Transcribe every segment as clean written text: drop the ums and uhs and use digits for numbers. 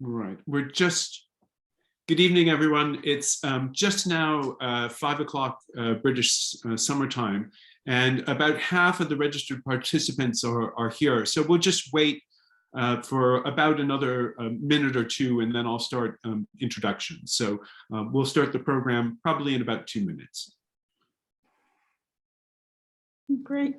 Right. Good evening, everyone. It's just now 5 o'clock British summertime, and about half of the registered participants are here. So we'll just wait for about another minute or two, and then I'll start introductions. So we'll start the program probably in about 2 minutes. Great.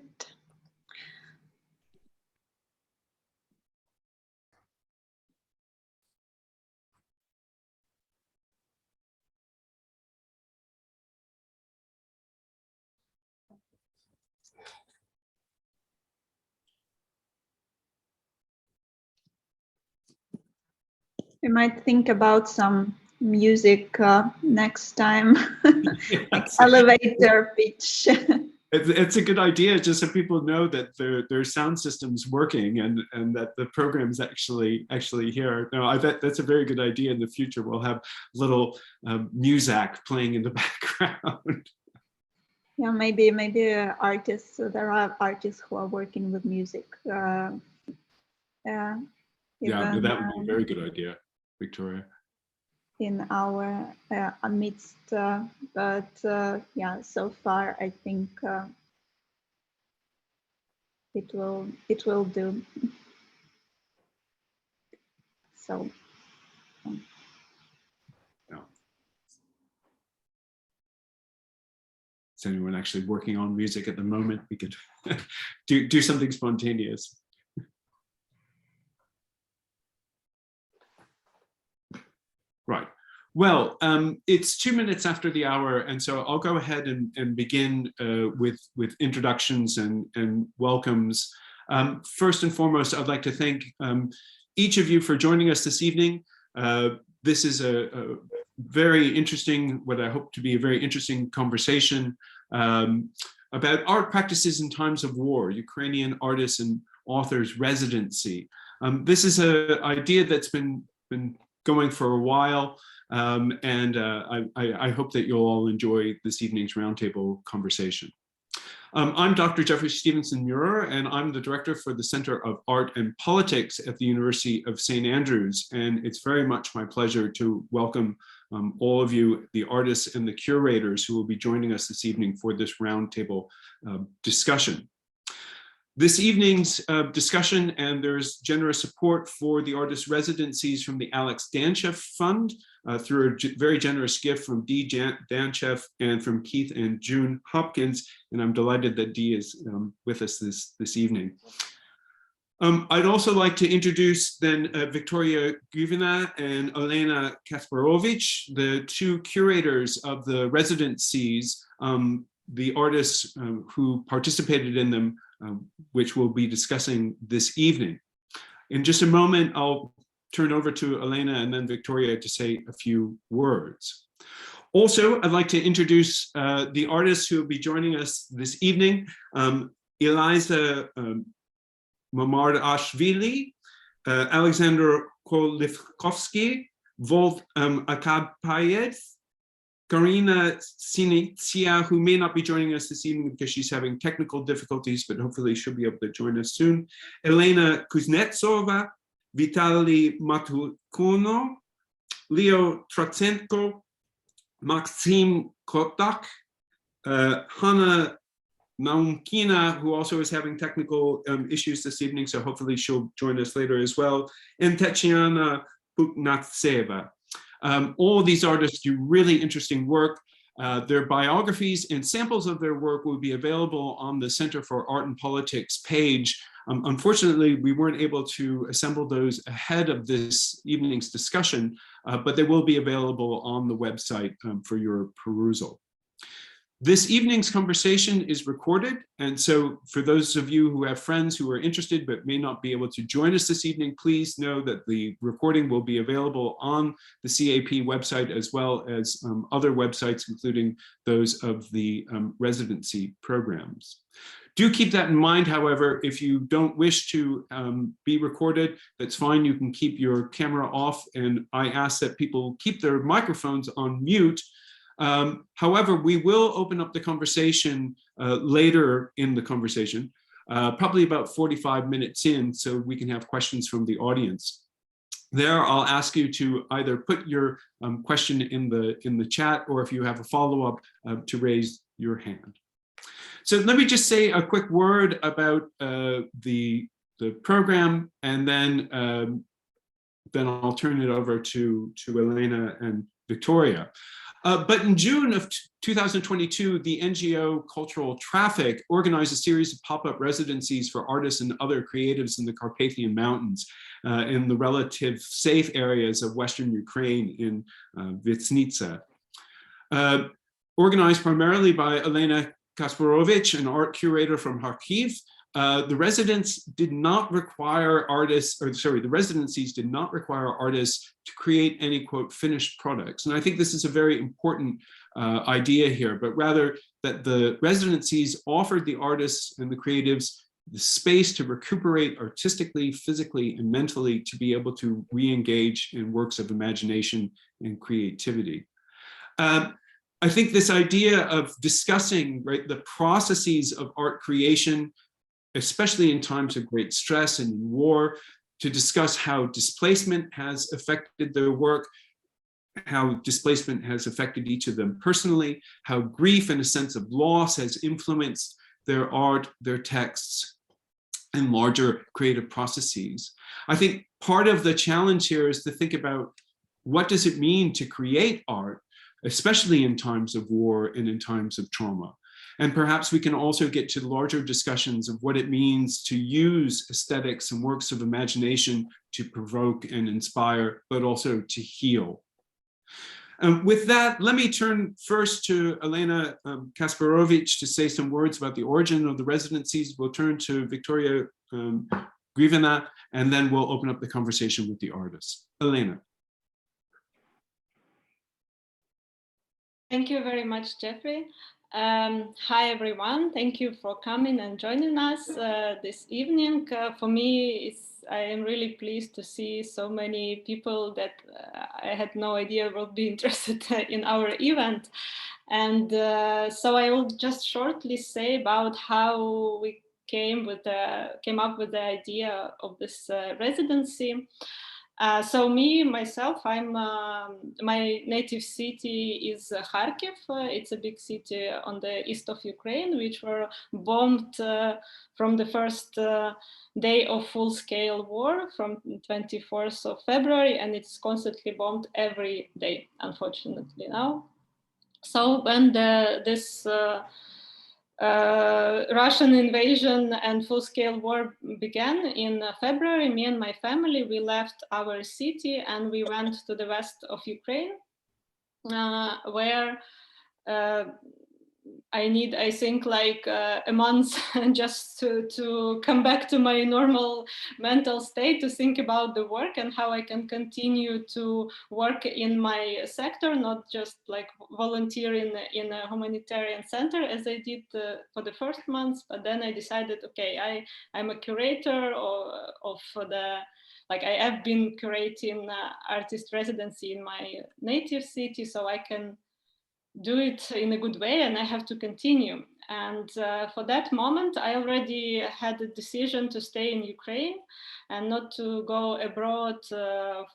We might think about some music next time, like elevator pitch. It's a good idea, just so people know that their sound system's working and that the program's actually here. No, I bet that's a very good idea. In the future, we'll have little music playing in the background. Yeah, maybe artists. So there are artists who are working with music. Yeah, that would be a very good idea, Victoria. In our amidst, but yeah, so far I think it will do. So. Yeah. Is anyone actually working on music at the moment? We could do something spontaneous. Right. Well, it's 2 minutes after the hour, and so I'll go ahead and begin with introductions and welcomes. First and foremost, I'd like to thank each of you for joining us this evening. This is a very interesting, what I hope to be a very interesting conversation about art practices in times of war, Ukrainian artists and authors residency. This is an idea that's been going for a while, and I hope that you'll all enjoy this evening's roundtable conversation. I'm Dr. Jeffrey Stevenson Muir, and I'm the director for the Center of Art and Politics at the University of St. Andrews, and it's very much my pleasure to welcome all of you, the artists and the curators who will be joining us this evening for this roundtable discussion. This evening's discussion, and there's generous support for the artist residencies from the Alex Danchev Fund through a very generous gift from Dee Danchev and from Keith and June Hopkins, and I'm delighted that Dee is with us this evening. I'd also like to introduce then Victoria Guvina and Olena Kasperovych, the two curators of the residencies, the artists who participated in them, which we'll be discussing this evening. In just a moment, I'll turn over to Olena and then Victoria to say a few words. Also, I'd like to introduce the artists who will be joining us this evening. Eliza Mamardashvili, Alexander Kolivkovsky, Volt Akapayev, Karina Sinitsia, who may not be joining us this evening because she's having technical difficulties, but hopefully she'll be able to join us soon. Elena Kuznetsova, Vitaly Matukono, Leo Tratsenko, Maxim Kotak, Hanna Naumkina, who also is having technical issues this evening, so hopefully she'll join us later as well, and Tatiana Puknatseva. All of these artists do really interesting work. Their biographies and samples of their work will be available on the Center for Art and Politics page. Unfortunately, we weren't able to assemble those ahead of this evening's discussion, but they will be available on the website for your perusal. This evening's conversation is recorded, and so for those of you who have friends who are interested but may not be able to join us this evening, please know that the recording will be available on the CAP website as well as other websites, including those of the residency programs. Do keep that in mind, however. If you don't wish to be recorded, that's fine. You can keep your camera off, and I ask that people keep their microphones on mute. However, we will open up the conversation later in the conversation, probably about 45 minutes in, so we can have questions from the audience. there, I'll ask you to either put your question in the chat, or if you have a follow-up, to raise your hand. So let me just say a quick word about the program, and then I'll turn it over to Olena and Victoria. But in June of 2022, the NGO Cultural Traffic organized a series of pop-up residencies for artists and other creatives in the Carpathian Mountains, in the relative safe areas of Western Ukraine in Vyzhnytsa. Organized primarily by Olena Kasperovych, an art curator from Kharkiv, the residencies did not require artists to create any, quote, finished products. And I think this is a very important idea here, but rather that the residencies offered the artists and the creatives the space to recuperate artistically, physically, and mentally, to be able to re-engage in works of imagination and creativity. I think this idea of discussing, right, the processes of art creation, especially in times of great stress and in war, to discuss how displacement has affected their work, how displacement has affected each of them personally, how grief and a sense of loss has influenced their art, their texts, and larger creative processes. I think part of the challenge here is to think about, what does it mean to create art, especially in times of war and in times of trauma? And perhaps we can also get to larger discussions of what it means to use aesthetics and works of imagination to provoke and inspire, but also to heal. With that, let me turn first to Olena Kasperovych to say some words about the origin of the residencies. We'll turn to Victoria Grivina, and then we'll open up the conversation with the artists. Olena. Thank you very much, Jeffrey. Hi, everyone. Thank you for coming and joining us this evening. For me, I am really pleased to see so many people that I had no idea would be interested in our event. And so I will just shortly say about how we came up with the idea of this residency. So myself, my native city is Kharkiv. It's a big city on the east of Ukraine, which were bombed from the first day of full-scale war from 24th of February, and it's constantly bombed every day, unfortunately now. So when this Russian invasion and full-scale war began in February, me and my family, we left our city and we went to the west of Ukraine, where I think like a month just to come back to my normal mental state, to think about the work and how I can continue to work in my sector, not just like volunteering in a humanitarian center as I did for the first months. But then I decided, okay, I'm a curator I have been curating artist residency in my native city, so I can do it in a good way and I have to continue. And for that moment, I already had a decision to stay in Ukraine and not to go abroad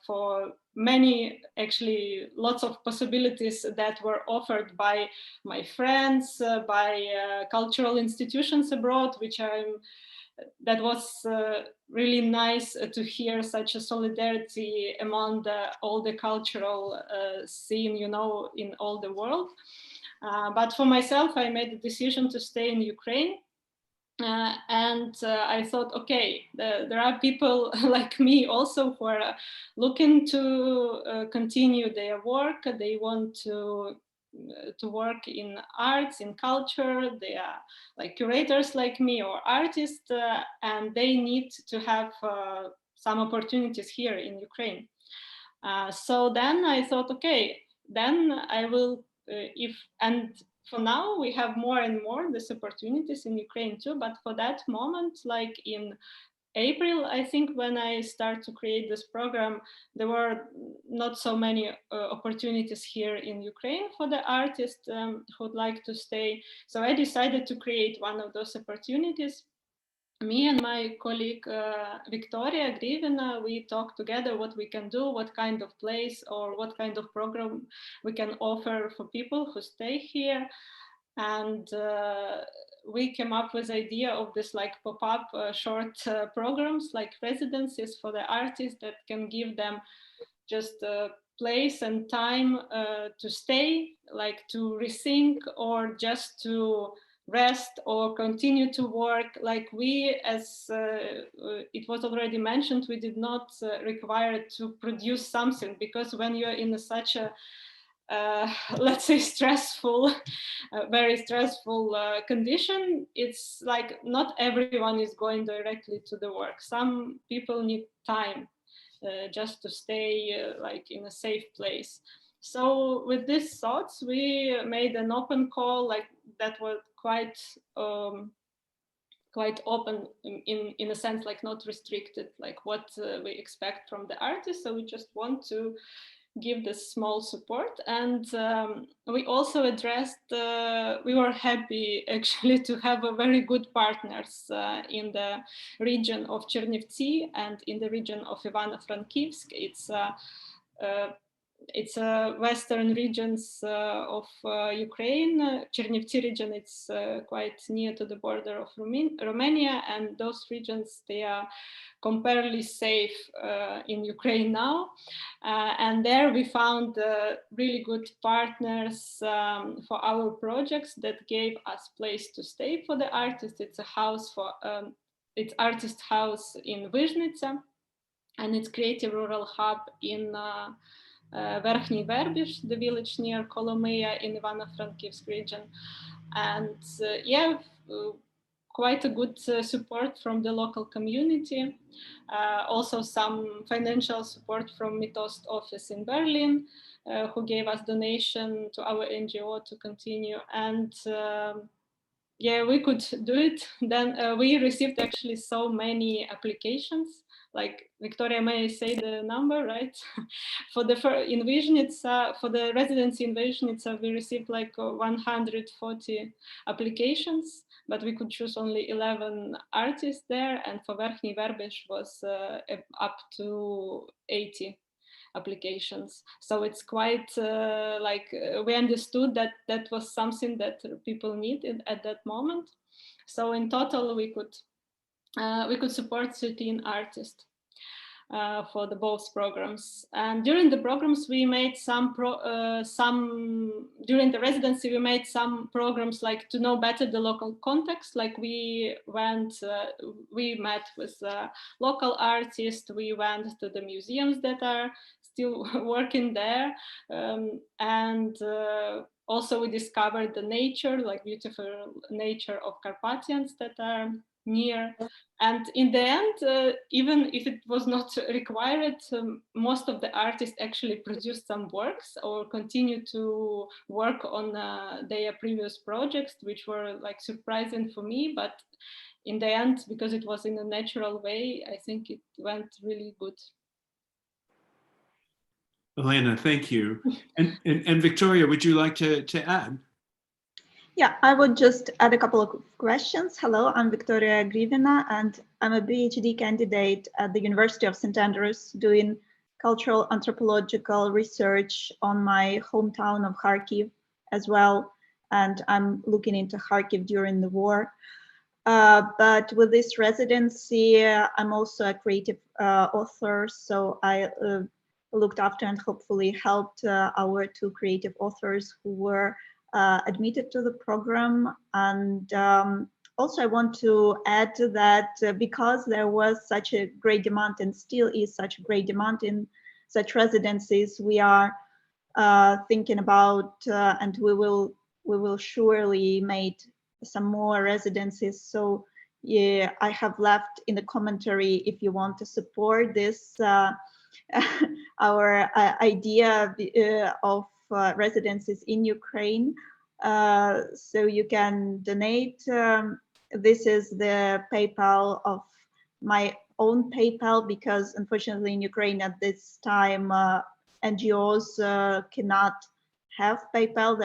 for lots of possibilities that were offered by my friends, by cultural institutions abroad, that was really nice to hear such a solidarity among all the cultural scene, in all the world. But for myself, I made the decision to stay in Ukraine. And I thought, okay, there are people like me also who are looking to continue their work. They want to work in arts, in culture. They are like curators like me or artists, and they need to have some opportunities here in Ukraine. So then I thought, okay, then I will, and for now we have more and more these opportunities in Ukraine too, but for that moment, like in April, I think, when I started to create this program, there were not so many opportunities here in Ukraine for the artists who would like to stay. So I decided to create one of those opportunities. me and my colleague Victoria Grivina, we talked together what we can do, what kind of place or what kind of program we can offer for people who stay here. And we came up with the idea of this like pop-up short programs like residencies for the artists that can give them just a place and time to stay, like to rethink or just to rest or continue to work. Like we, as it was already mentioned, we did not require to produce something, because when you're in such a let's say stressful, very stressful condition, it's like not everyone is going directly to the work. Some people need time just to stay like in a safe place. So with these thoughts, we made an open call, like that was quite open in a sense, like not restricted, like what we expect from the artist. So we just want to give this small support. And we also addressed, we were happy actually to have a very good partners in the region of Chernivtsi and in the region of Ivano-Frankivsk. It's western regions of Ukraine. Chernivtsi region, it's quite near to the border of Romania, and those regions, they are comparatively safe in Ukraine now. And there we found really good partners for our projects that gave us place to stay for the artists. It's a house for, it's artist house in Vyzhnytsa, and it's creative rural hub in Verkhny Verbish, the village near Kolomea in Ivano-Frankivsk region. And yeah, quite a good support from the local community. Also some financial support from Mitost office in Berlin, who gave us donation to our NGO to continue. And yeah, we could do it. Then we received actually so many applications. Like Victoria, may I say the number, right? For the in Vyzhnytsa, for the residency in Vyzhnytsa, we received like 140 applications, but we could choose only 11 artists there. And for Verkhny Verbish was up to 80 applications. So it's quite we understood that that was something that people needed at that moment. So in total, we could support 13 artists for the both programs. And during the programs, we made during the residency, we made some programs like to know better the local context. Like we met with local artists, we went to the museums that are still working there. And also we discovered the nature, like beautiful nature of Carpathians that are near. And in the end, even if it was not required, most of the artists actually produced some works or continue to work on their previous projects, which were like surprising for me. But in the end, because it was in a natural way, I think it went really good. Olena, thank you. And Victoria, would you like to add? Yeah, I would just add a couple of questions. Hello, I'm Victoria Grivina, and I'm a PhD candidate at the University of St. Andrews doing cultural anthropological research on my hometown of Kharkiv as well. And I'm looking into Kharkiv during the war. But with this residency, I'm also a creative author. So I looked after and hopefully helped our two creative authors who were admitted to the program. And also I want to add that because there was such a great demand and still is such a great demand in such residencies, we are thinking about and we will surely make some more residencies. So yeah, I have left in the commentary if you want to support this our idea of residencies in Ukraine. So you can donate. This is the PayPal of my own PayPal, because unfortunately in Ukraine at this time NGOs cannot have PayPal.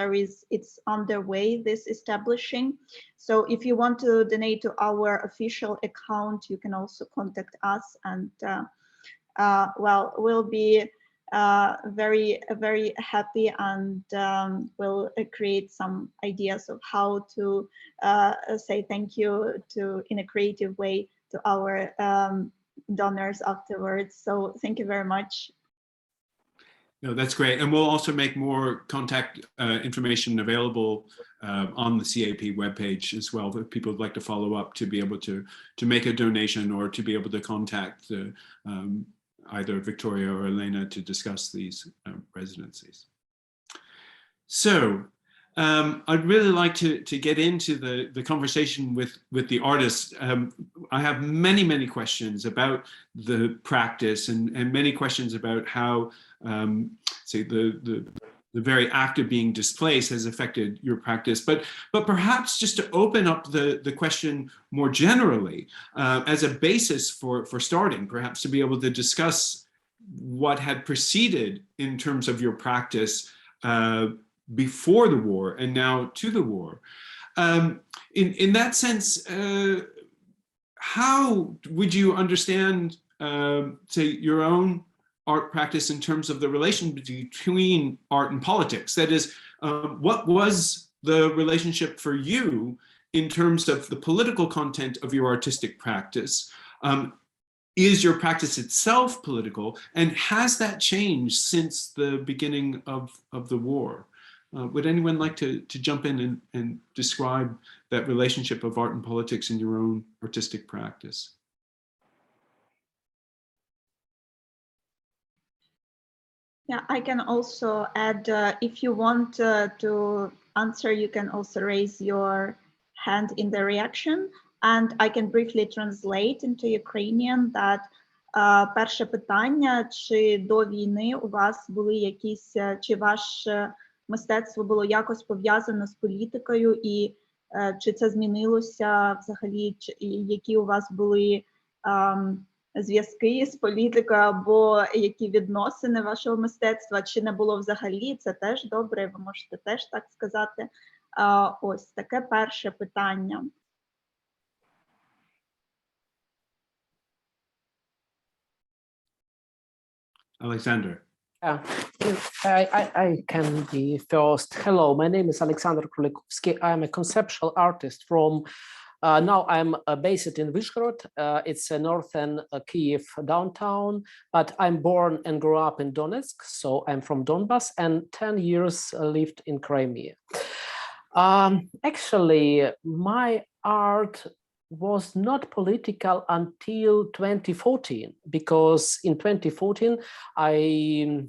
It's on their way, this establishing. So if you want to donate to our official account, you can also contact us, and well, we'll be very happy, and we'll create some ideas of how to say thank you in a creative way to our donors afterwards. So thank you very much. No, that's great. And we'll also make more contact information available on the CAP webpage as well, if people would like to follow up to be able to make a donation, or to be able to contact either Victoria or Olena to discuss these residencies. So I'd really like to get into the conversation with the artists. I have many questions about the practice, and many questions about how say the very act of being displaced has affected your practice, but perhaps just to open up the question more generally as a basis for starting, perhaps to be able to discuss what had preceded in terms of your practice before the war and now to the war. In that sense, how would you understand, say, your own art practice in terms of the relation between art and politics? That is, what was the relationship for you in terms of the political content of your artistic practice? Is your practice itself political, and has that changed since the beginning of the war? Would anyone like to jump in and describe that relationship of art and politics in your own artistic practice? Yeah, I can also add, if you want to answer, you can also raise your hand in the reaction, and I can briefly translate into Ukrainian that перше питання, чи до війни у вас були якісь, чи ваше мистецтво було якось пов'язано з політикою, і чи це змінилося взагалі, які у вас були зв'язки з політикою, або які відносини вашого мистецтва, чи не було взагалі, це теж добре, ви можете теж так сказати. Ось таке перше питання. Alexander. I can be first. Hello, my name is Alexander Kulikovsky. I'm a conceptual artist from, now I'm based in Vyzhnytsa. It's a northern Kyiv downtown, but I'm born and grew up in Donetsk, so I'm from Donbass, and 10 years lived in Crimea. Actually, my art was not political until 2014, because in 2014 I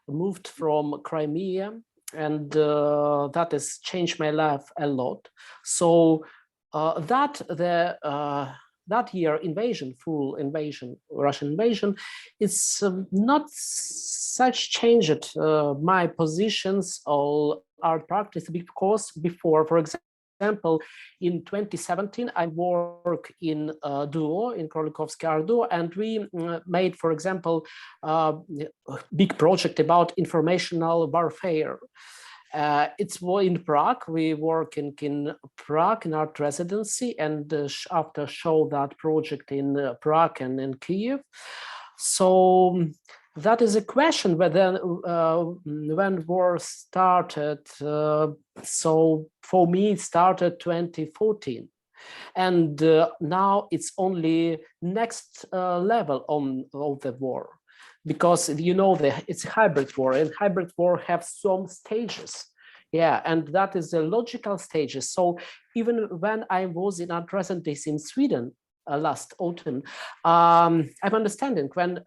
moved from Crimea, and that has changed my life a lot. So that year invasion, full invasion, Russian invasion, it's not such changed my positions or art practice, because before, for example, in 2017, I worked in a duo, in Krolikovsky art duo, and we made, for example, a big project about informational warfare. It's in Prague. We work in Prague in art residency, and after show that project in Prague and in Kyiv. So that is a question whether when war started. So for me, it started 2014, and now it's only next level of the war, because you know it's hybrid war, and hybrid war have some stages. Yeah, and that is the logical stages. So even when I was in art residency in Sweden last autumn, I'm understanding when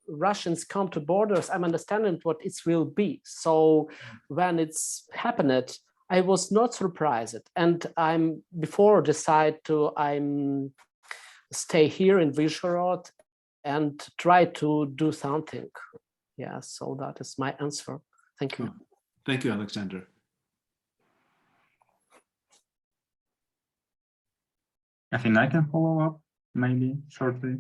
Russians come to borders, I'm understanding what it will be. So when it's happened, I was not surprised, and I'm before decide to stay here in Vyzhnytsa and try to do something. Yeah, so that is my answer. Thank you. Thank you, Alexander. I think I can follow up maybe shortly.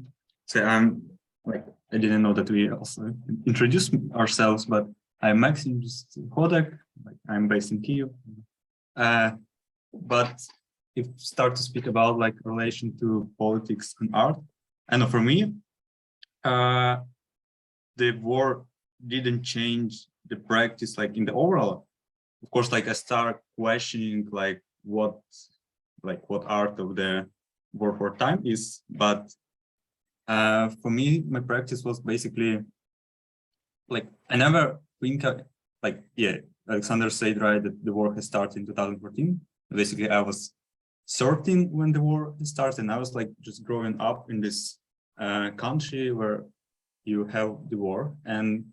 So I didn't know that we also introduced ourselves, but I'm Maxim Hodek, like I'm based in Kyiv. But if start to speak about like relation to politics and art, and for me, the war didn't change the practice like in the overall. Of course, like I start questioning like what art of the war time is, but for me, my practice was basically like I never think like, yeah, Alexander said right that the war has started in 2014. Basically, I was 13 when the war started, and I was like just growing up in this country where you have the war and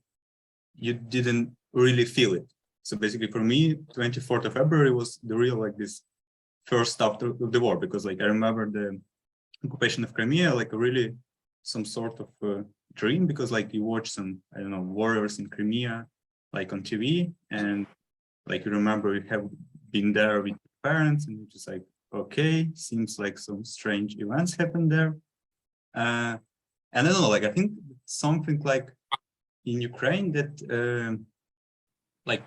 you didn't really feel it. So basically for me, 24th of February was the real like this first after the war, because like I remember the occupation of Crimea like really some sort of dream, because like you watch some, I don't know, warriors in Crimea like on TV, and like you remember you have been there with your parents and you're just like, okay, seems like some strange events happened there. And I don't know, like I think something like in Ukraine that like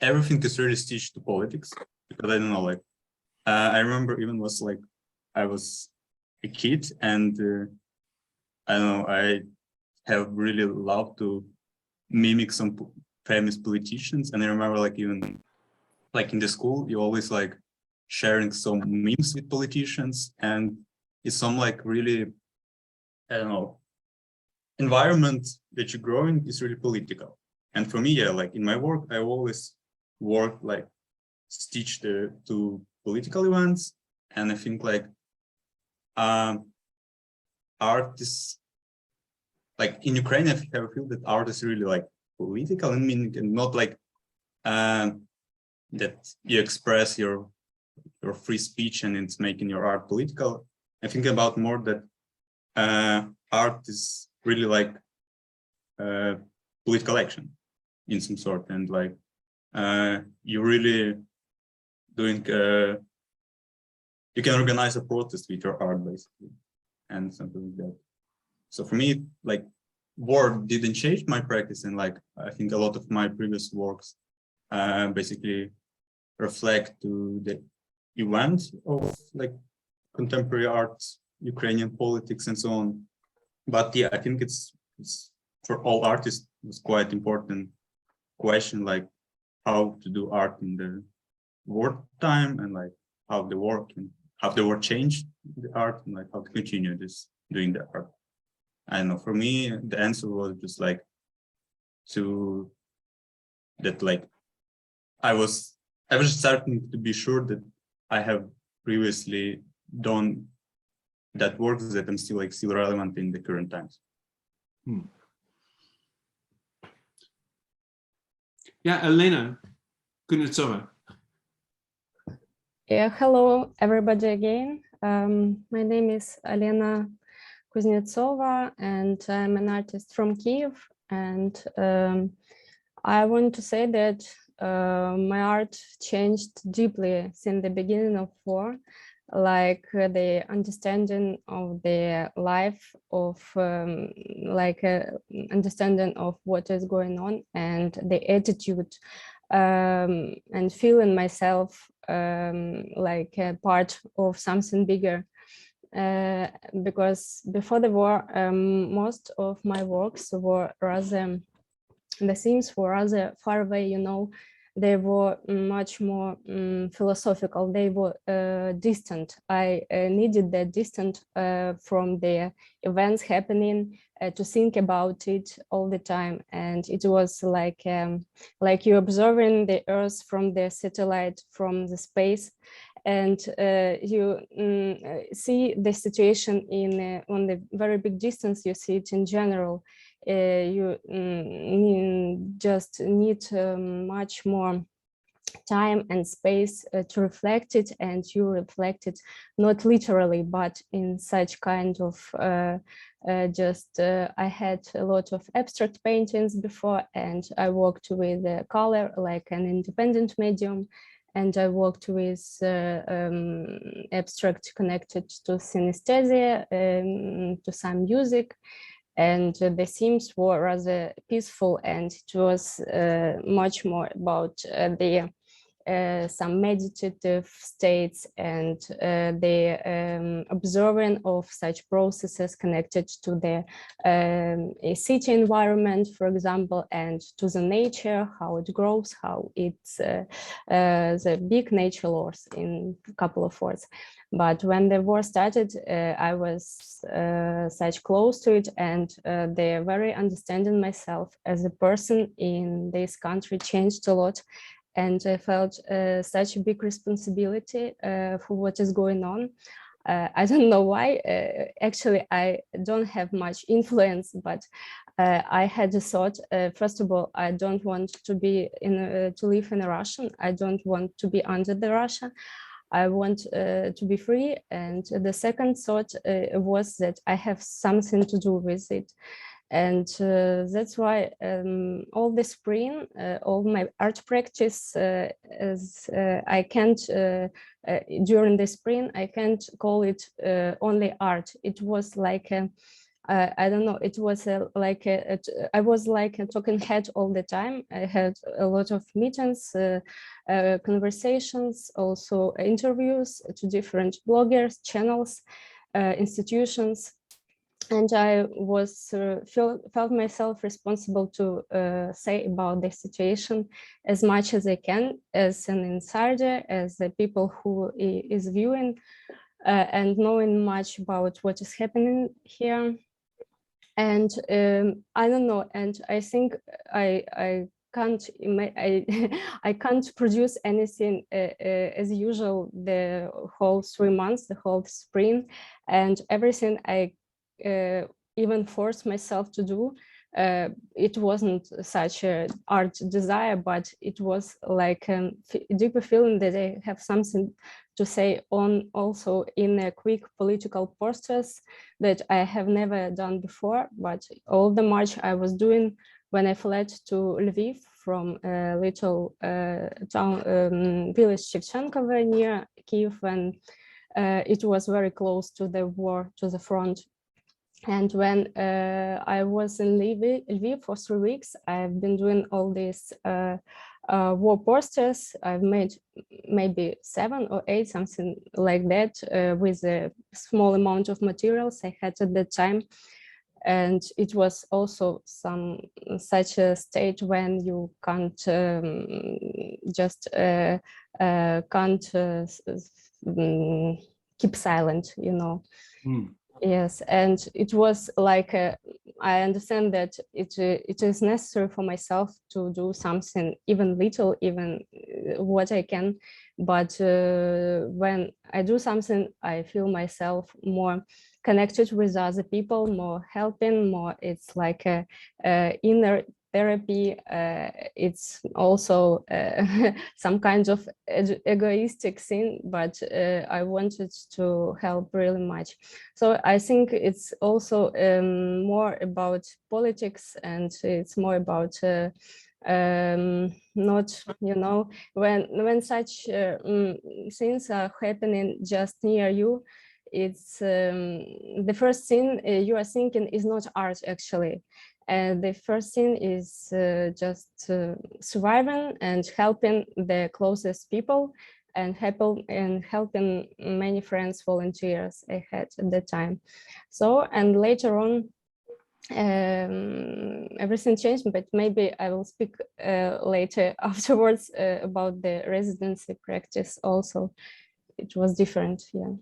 everything is really stitched to politics, because I don't know, like I remember even was like I was a kid and I don't know, I have really loved to mimic some famous politicians, and I remember like even like in the school you always like sharing some memes with politicians, and it's some like really, I don't know, environment that you're growing is really political. And for me, yeah, like in my work, I always work like stitched to political events. And I think like art is like in Ukraine, I feel that art is really like political and meaning, and not like that you express your free speech and it's making your art political. I think about more that art is really like political action in some sort, and like you're really doing you can organize a protest with your art basically, and something like that. So for me, like war didn't change my practice, and like I think a lot of my previous works basically reflect to the event of like contemporary art, Ukrainian politics, and so on. But yeah, I think it's for all artists, it's quite important question, like how to do art in the wartime, and like how the war changed the art, and like how to continue this doing the art. I don't know, for me, the answer was just like to that, like I was starting to be sure that I have previously done that work, that I'm still relevant in the current times. Yeah, Olena Kasperovych. Yeah, hello everybody again. My name is Olena Kasperovych, and I'm an artist from Kyiv. And I want to say that my art changed deeply since the beginning of war, like the understanding of the life, of understanding of what is going on, and the attitude, and feeling myself like a part of something bigger. Because before the war, most of my works were rather, the themes were rather far away, you know. They were much more philosophical, they were distant. I needed that distance from the events happening to think about it all the time. And it was like you're observing the Earth from the satellite, from the space, and you see the situation in on the very big distance. You see it in general. You just need much more time and space to reflect it, and you reflect it not literally, but in such kind of I had a lot of abstract paintings before, and I worked with color like an independent medium, and I worked with abstract connected to synesthesia, to some music. and the themes were rather peaceful, and it was much more about some meditative states and the observing of such processes connected to the city environment, for example, and to the nature, how it grows, how it's the big nature laws, in a couple of words. But when the war started, I was such close to it, and the very understanding myself as a person in this country changed a lot. And I felt such a big responsibility for what is going on. I don't know why. Actually, I don't have much influence, but I had a thought. First of all, I don't want to be to live in Russia. I don't want to be under the Russia. I want to be free. And the second thought was that I have something to do with it. And that's why all the spring, all my art practice, I can't, during the spring, I can't call it only art. It was like, I don't know, it was I was like a talking head all the time. I had a lot of meetings, conversations, also interviews to different bloggers, channels, institutions. And I was felt myself responsible to say about the situation as much as I can, as an insider, as the people who is viewing and knowing much about what is happening here. And I don't know, and I think I can't I can't produce anything as usual the whole 3 months, the whole spring, and everything I even forced myself to do. It wasn't such an art desire, but it was like a deeper feeling that I have something to say on, also in a quick political posters that I have never done before. But all the march I was doing when I fled to Lviv from a little town, village Shevchenkovo near Kiev, and it was very close to the war, to the front. And when I was in Lviv for 3 weeks, I've been doing all these war posters. I've made maybe 7 or 8, something like that, with a small amount of materials I had at that time. And it was also such a state when you can't just can't keep silent, you know. Mm. Yes, and it was like I understand that it is necessary for myself to do something, even little, even what I can. But when I do something, I feel myself more connected with other people, more helping, more. It's like a inner therapy. It's also some kind of egoistic thing, but I wanted to help really much. So I think it's also more about politics, and it's more about not, you know, when such things are happening just near you, it's the first thing you are thinking is not art, actually. And the first thing is just surviving and helping the closest people, and helping many friends, volunteers I had at the time. So, and later on, everything changed, but maybe I will speak later afterwards about the residency practice also. It was different, yeah.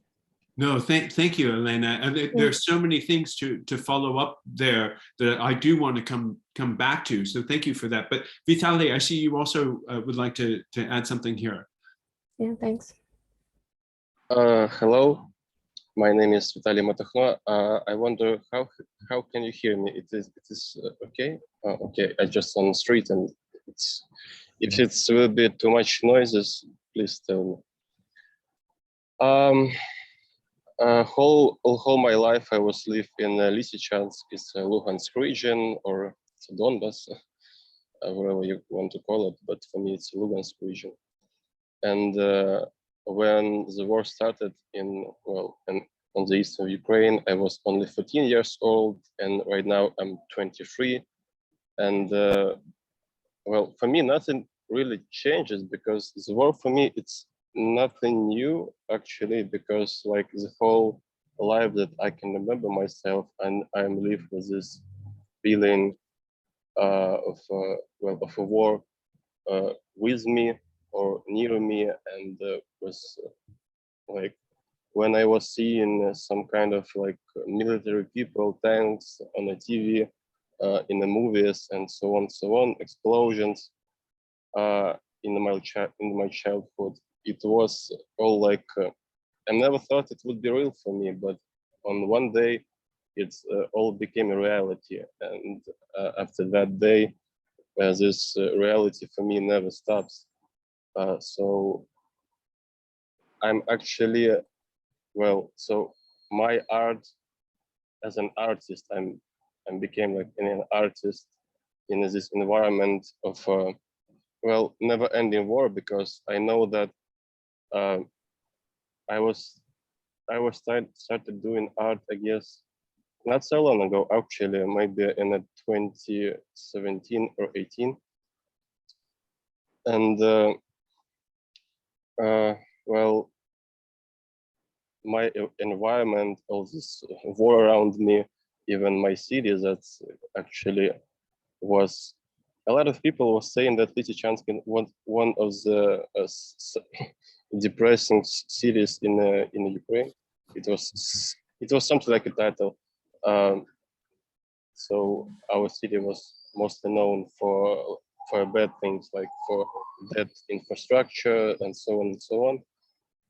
No, thank you, Olena. And there's so many things to follow up there that I do want to come back to. So thank you for that. But Vitaly, I see you also would like to add something here. Yeah, thanks. Hello, my name is Vitaly Matakhno. I wonder how can you hear me? It is okay. Okay, I just on the street, and if it's will be too much noises, please tell me. All my life I was live in Lysychansk, it's Luhansk region, or it's Donbas, whatever you want to call it, but for me it's Lugansk region. And when the war started in on the east of Ukraine. I was only 14 years old, and right now I'm 23. And well, for me, nothing really changes, because the war for me, it's nothing new actually, because like the whole life that I can remember myself, and I'm lived with this feeling of well, of a war with me or near me, and was like when I was seeing some kind of like military people, tanks on the TV, in the movies, and so on, explosions in my childhood. It was all like I never thought it would be real for me, but on one day, it's all became a reality, and after that day, this reality for me never stops. So I'm actually well. So my art as an artist, I became like an artist in this environment of well, never-ending war, because I know that I started doing art, I guess, not so long ago, actually, maybe in 2017 or 18. And well, my environment, all this war around me, even my city, that's actually was, a lot of people were saying that Lysychansk was one of the depressing cities in Ukraine. It was something like a title. So our city was mostly known for bad things, like for bad infrastructure and so on and so on.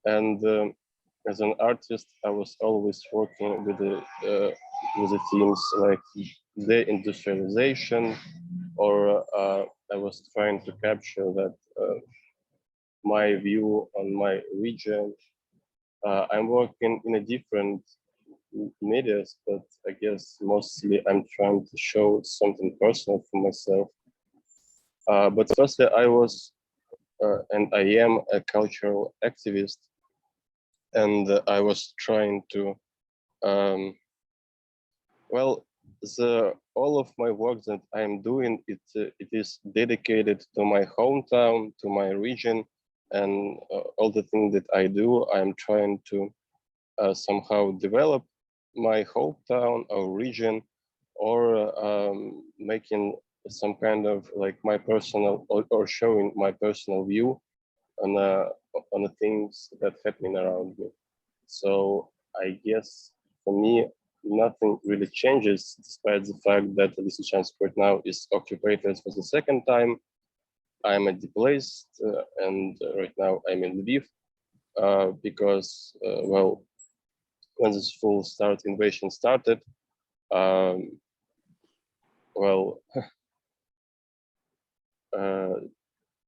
And as an artist, I was always working with the themes like deindustrialization, or I was trying to capture that my view on my region. I'm working in a different medias, but I guess mostly I'm trying to show something personal for myself. But firstly, I was and I am a cultural activist, and I was trying to well, all of my work that I'm doing, it is dedicated to my hometown, to my region, and all the things that I do, I'm trying to somehow develop my hometown or region, or making some kind of like my personal, or showing my personal view on the things that happening around me. So I guess for me, nothing really changes, despite the fact that Lysychansk right now is occupied for the second time. I'm displaced, and right now I'm in Lviv, because, well, when this full start invasion started, well,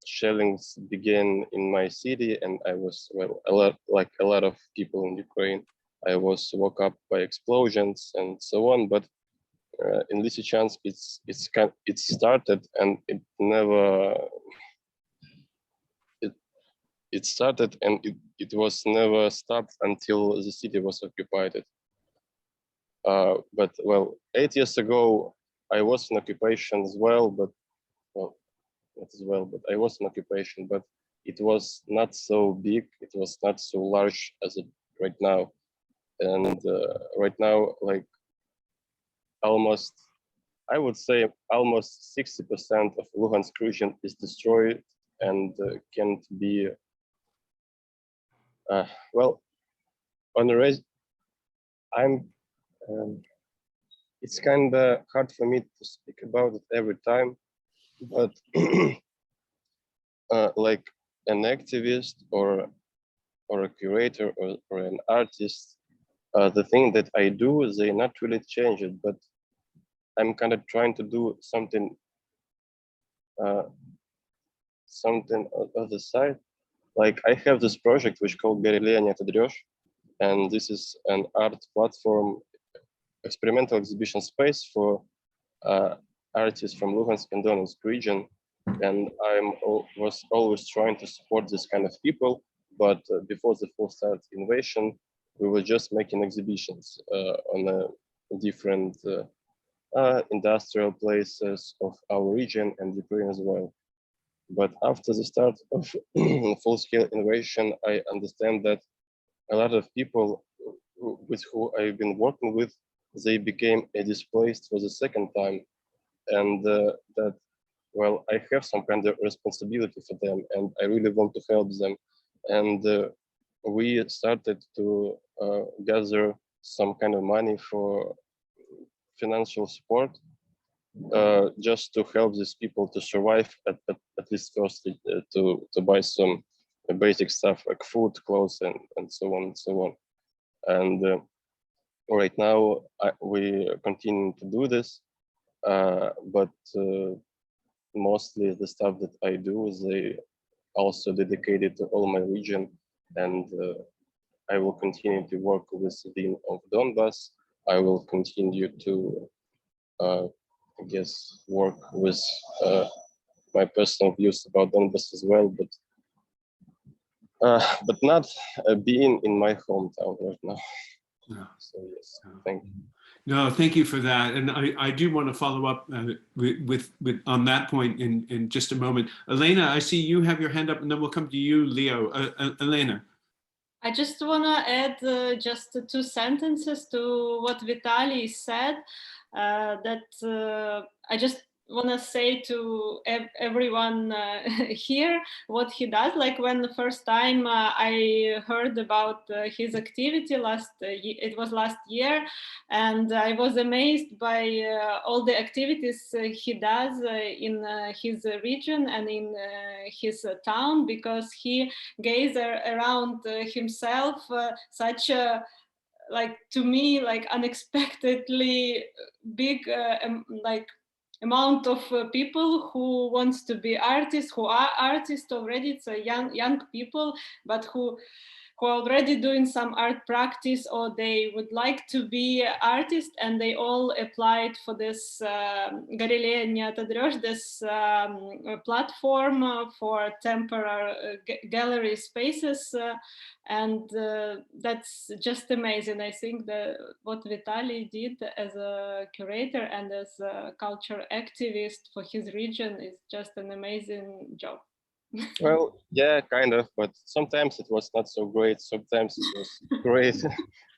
shellings began in my city, and I was, well, like a lot of people in Ukraine, I was woke up by explosions and so on. But in Lysychansk, it started, and it never it started, and it was never stopped until the city was occupied. But well, 8 years ago, I was in occupation as well, but well, not as well, but I was in occupation, but it was not so big, it was not so large as it right now. And right now, like almost, I would say almost 60% of Luhansk region is destroyed and can't be, well, on the rest, it's kind of hard for me to speak about it every time, but like an activist or a curator or an artist, the thing that I do, they not really change it, but I'm kind of trying to do something something on the side. Like I have this project which called Гореления Тадrёж, and this is an art platform, experimental exhibition space for artists from Luhansk and Donetsk region. And was always trying to support this kind of people. But before the full start invasion, we were just making exhibitions on different industrial places of our region and Ukraine as well. But after the start of full-scale innovation, I understand that a lot of people with who I've been working with, they became displaced for the second time. And that, well, I have some kind of responsibility for them and I really want to help them. And we started to gather some kind of money for financial support just to help these people to survive at least first to buy some basic stuff like food, clothes, and so on and so on. And right now we continue to do this, but mostly the stuff that I do is also dedicated to all my region, and I will continue to work with the of Donbass. I will continue to I guess work with my personal views about Donbass as well, but not being in my hometown right now. No. So yes, thank you. No, thank you for that. And I do want to follow up with on that point in just a moment. Olena, I see you have your hand up, and then we'll come to you, Leo. Olena. I just want to add just 2 sentences to what Vitaly said. I just want to say to everyone here what he does. Like when the first time I heard about his activity it was last year, and I was amazed by all the activities he does in his region and in his town, because he gathers around himself such a, like, to me, like unexpectedly big like amount of people who wants to be artists, who are artists already. It's a young people, but who are already doing some art practice, or they would like to be artists, and they all applied for this this platform for temporary gallery spaces, and that's just amazing. I think that what Vitaly did as a curator and as a culture activist for his region is just an amazing job. Well, yeah, kind of, but sometimes it was not so great. Sometimes it was great.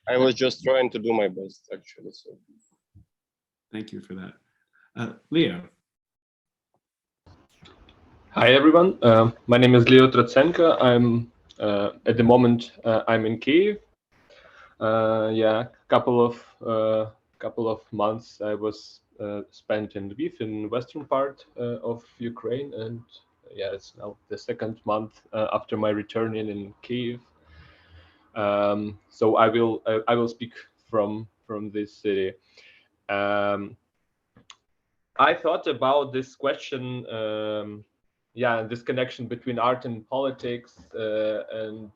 I was just trying to do my best, actually. So. Thank you for that. Leo. Hi, everyone. My name is Leo Trotsenko. I'm at the moment I'm in Kyiv. Yeah, couple of months I was spent in Lviv, in western part of Ukraine, and yeah, it's now the 2nd month after my return in Kyiv. So I will speak from this city. I thought about this question, yeah, this connection between art and politics, and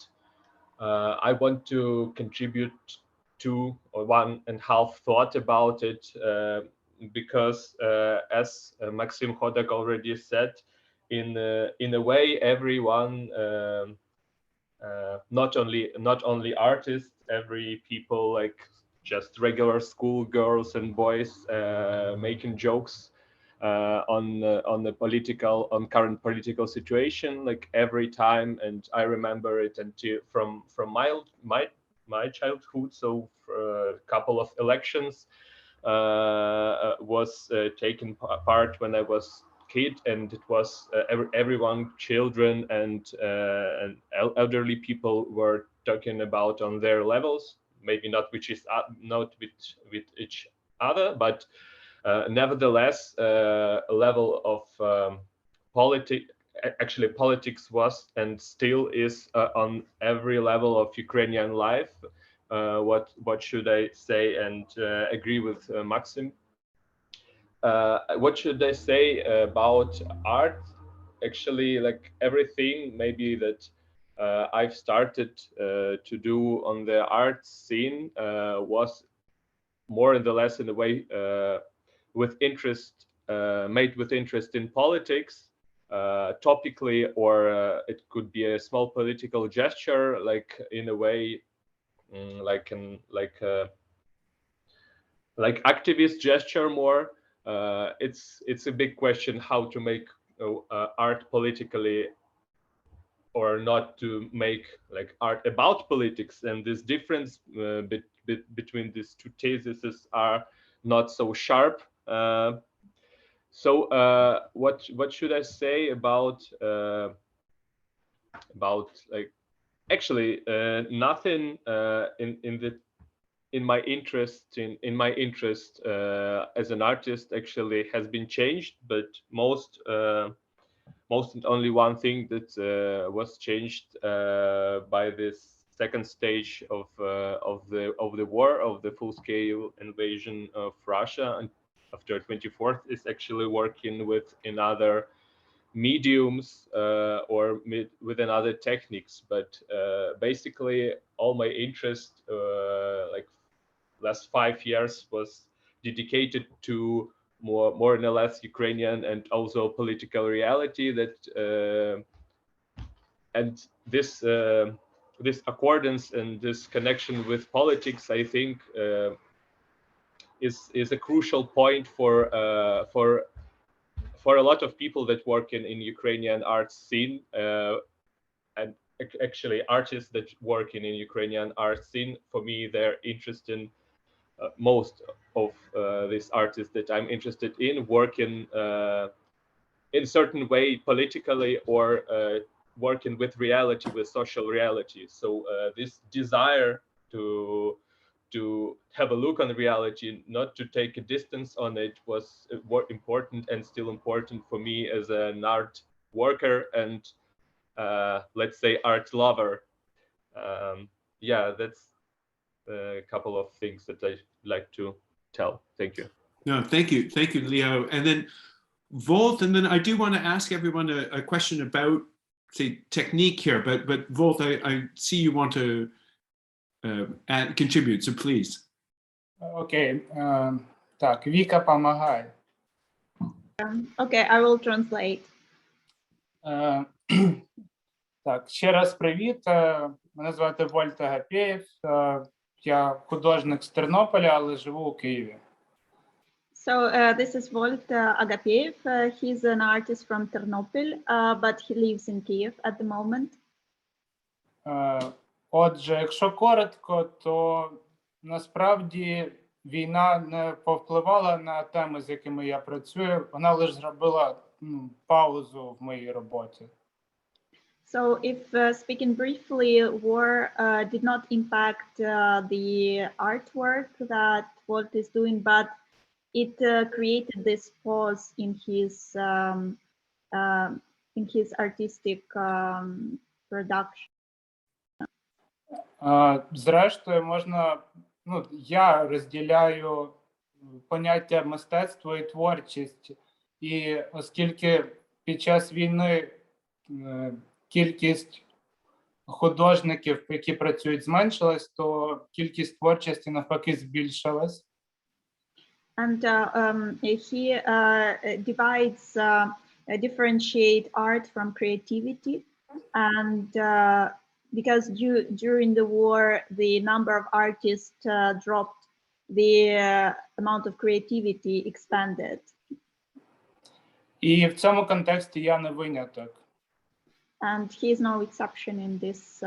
I want to contribute 2 or 1.5 thought about it, because as Maxim Khodak already said, in a way, everyone, not only artists, every people, like just regular school girls and boys making jokes on current political situation, like every time. And I remember it until from my childhood. So a couple of elections was taken part when I was kid, and it was everyone, children and elderly people, were talking about on their levels, maybe not with each other, but nevertheless, a level of politics was and still is on every level of Ukrainian life. What should I say? And agree with Maxim. What should I say about art? Actually, like everything maybe that I've started to do on the art scene was more or less in a way with interest, made with interest in politics, topically, or it could be a small political gesture, like in a way like activist gesture more. It's a big question how to make art politically, or not to make like art about politics, and this difference between these two theses are not so sharp. So what should I say about like actually nothing in my interest as an artist actually has been changed, but most and only one thing that was changed by this second stage of the war, of the full-scale invasion of Russia, and after 24th, is actually working in other mediums or with other techniques. But basically, all my interest, like last 5 years, was dedicated to more or less Ukrainian and also political reality that and this accordance and this connection with politics, I think, is a crucial point for a lot of people that work in Ukrainian art scene, and actually artists that work in Ukrainian art scene. For me, they're interested in most of these artists that I'm interested in working in certain way politically, or working with reality, with social reality. So this desire to have a look on reality, not to take a distance on it, was important and still important for me as an art worker and let's say art lover. Yeah, that's a couple of things that I like to tell. Thank you. No, thank you, Leo. And then Volt, and then I do want to ask everyone a question about, say, technique here, but Volt, I see you want to contribute, so please. Окей, так, Віка, помагай. Okay, I will translate. Так, ще раз привіт. Мене звати Вольт Агапєєв. Я художник з Тернополя, але живу у Києві. So this is Volt Agapiev. He's an artist from Ternopil, but he lives in Kyiv at the moment. Отже, якщо коротко, то насправді війна не повпливала на теми, з якими я працюю. Вона лише зробила паузу в моїй роботі. So if speaking briefly, war did not impact the artwork that Volt is doing, but it created this pause in his artistic production. Зрештою, можна, я розділяю поняття мистецтво і творчість, і оскільки під час війни кількість художників, які працюють, зменшилась, то кількість творчості навпаки збільшилась. And he divides, differentiate art from creativity, and because during the war, the number of artists dropped, the amount of creativity expanded. І в цьому контексті я не виняток. And he is no exception in this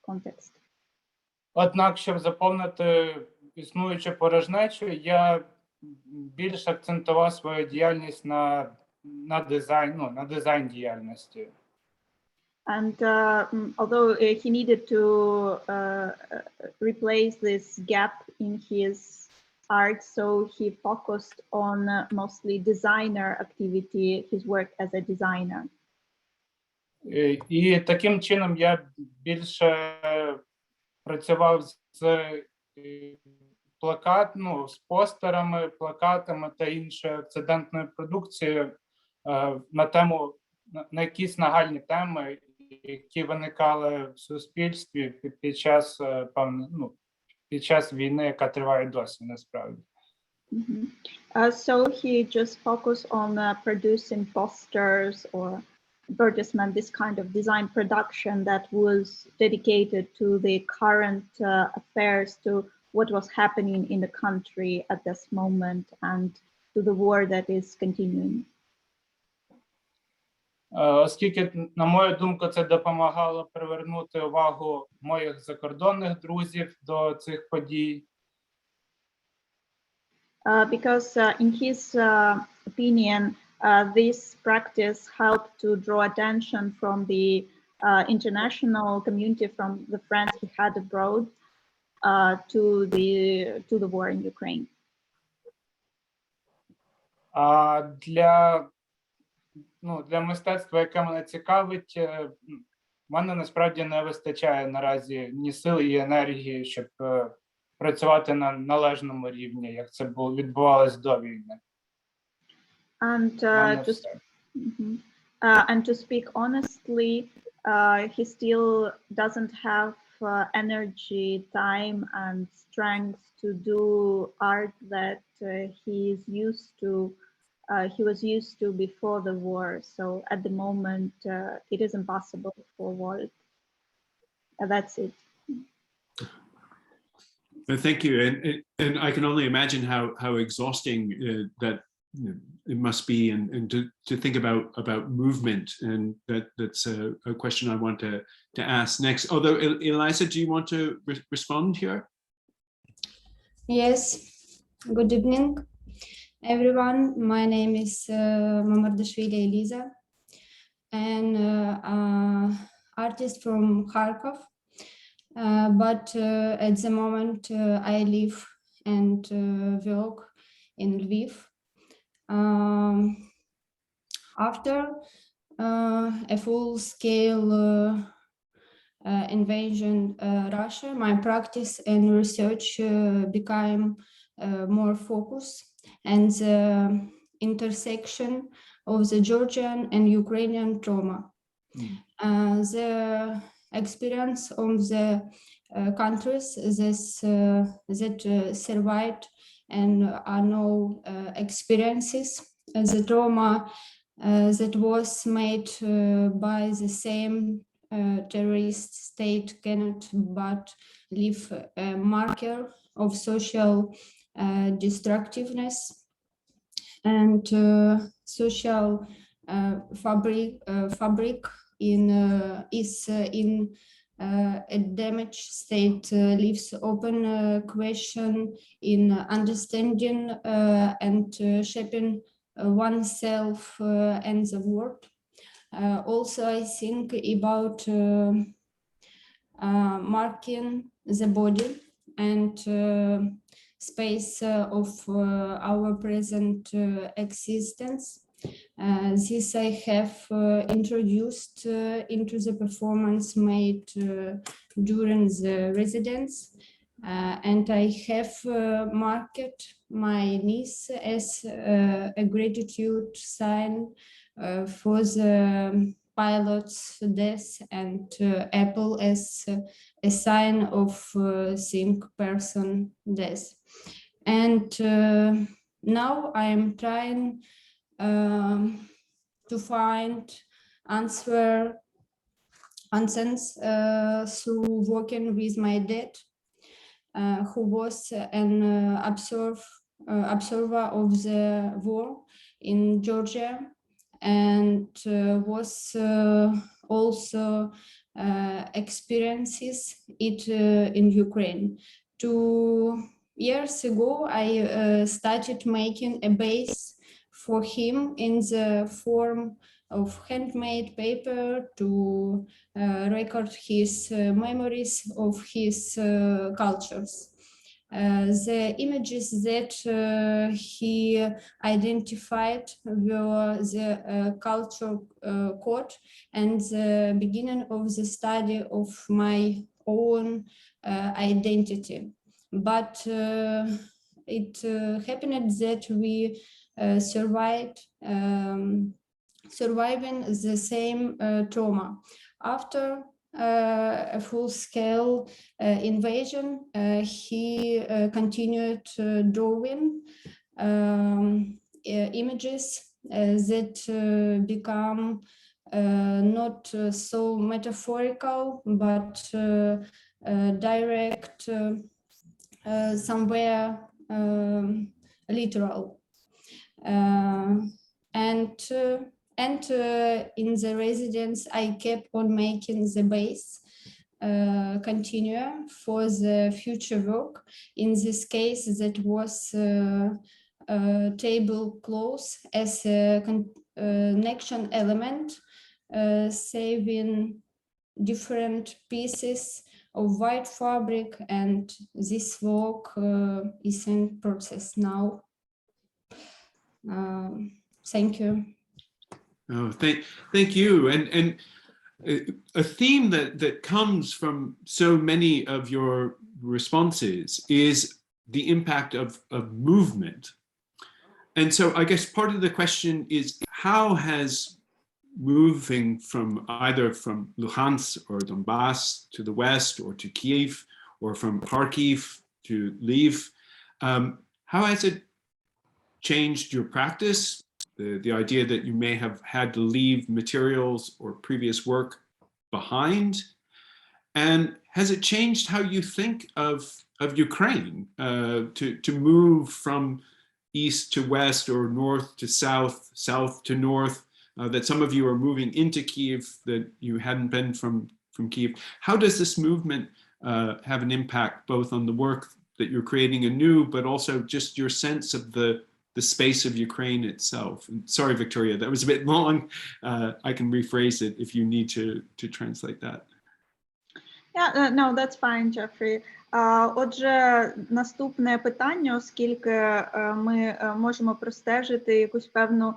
context. Однак, щоб заповнити існуючу порожнечу, я більш акцентував свою діяльність на дизайн діяльності. And although he needed to replace this gap in his art, so he focused on mostly designer activity, his work as a designer. І таким чином я більше працював з з постерами, плакатами та іншою акцидентною продукцією на тему, на якісь нагальні теми, які виникали в суспільстві під час війни, яка триває досі, насправді. So he just focused on producing posters or advertisement, this kind of design production that was dedicated to the current affairs, to what was happening in the country at this moment and to the war that is continuing. Оскільки, на мою думку, це допомагало привернути увагу моїх закордонних друзів до цих подій. Because in his opinion, this practice helped to draw attention from the international community, from the friends he had abroad, to the war in Ukraine. Для мистецтва, яке мене цікавить, в мене насправді не вистачає наразі ні сил і енергії, щоб працювати на належному рівні, як це відбувалось до війни. And to speak honestly, he still doesn't have energy, time, and strength to do art that he was used to before the war. So at the moment, it is impossible for Walt. That's it. Thank you, and I can only imagine how exhausting that it must be, and to think about movement, and that's a question I want to ask next. Although Eliza, do you want to respond here? Yes. Good evening, everyone. My name is Mamardashvili Eliza, and artist from Kharkiv. But at the moment I live and work in Lviv. After a full-scale invasion Russia, my practice and research became more focused, and the intersection of the Georgian and Ukrainian trauma. The experience of the countries that survived and are now experiences, the trauma that was made by the same terrorist state cannot but leave a marker of social destructiveness and social fabric is in a damaged state, leaves open question in understanding and shaping oneself and the world. Also, I think about marking the body and space of our present existence. This I have introduced into the performance made during the residence, and I have marked my niece as a gratitude sign for the pilot's death, and Apple as a sign of sick person death. And now I am trying to find answers through working with my dad, who was an observer of the war in Georgia, and was also experiences it in Ukraine. 2 years ago, I started making a base for him in the form of handmade paper to record his memories of his cultures. The images that he identified were the cultural code and the beginning of the study of my own identity. But it happened that we surviving the same trauma. After a full-scale invasion, he continued drawing images that become not so metaphorical, but direct, somewhere literal. And in the residence, I kept on making the base continue for the future work. In this case, that was tablecloth as a connection element, saving different pieces of white fabric, and this work is in process now. Thank you. Oh, thank you. And a theme that comes from so many of your responses is the impact of movement. And so I guess part of the question is, how has moving from either from Luhansk or Donbass to the west, or to Kiev, or from Kharkiv to Lviv, how has it changed your practice? The idea that you may have had to leave materials or previous work behind? And has it changed how you think of Ukraine, to move from east to west, or north to south, south to north, that some of you are moving into Kiev that you hadn't been from Kiev? How does this movement have an impact both on the work that you're creating anew, but also just your sense of the space of Ukraine itself? And sorry, Victoria, that was a bit long. I can rephrase it if you need to translate that. Yeah, no, that's fine, Jeffrey. Отже, наступне питання, оскільки ми можемо простежити якусь певну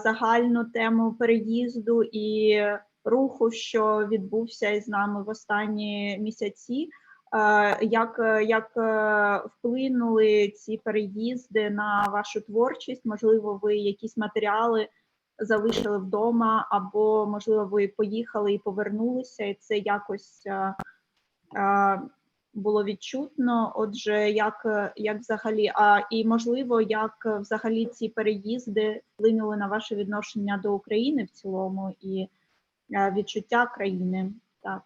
загальну тему переїзду і руху, що відбувся із нами в останні місяці, як вплинули ці переїзди на вашу творчість? Можливо, ви якісь матеріали залишили вдома, або, можливо, ви поїхали і повернулися, і це якось було відчутно. Отже, як взагалі, і, можливо, як взагалі ці переїзди вплинули на ваше відношення до України в цілому і відчуття країни? Так.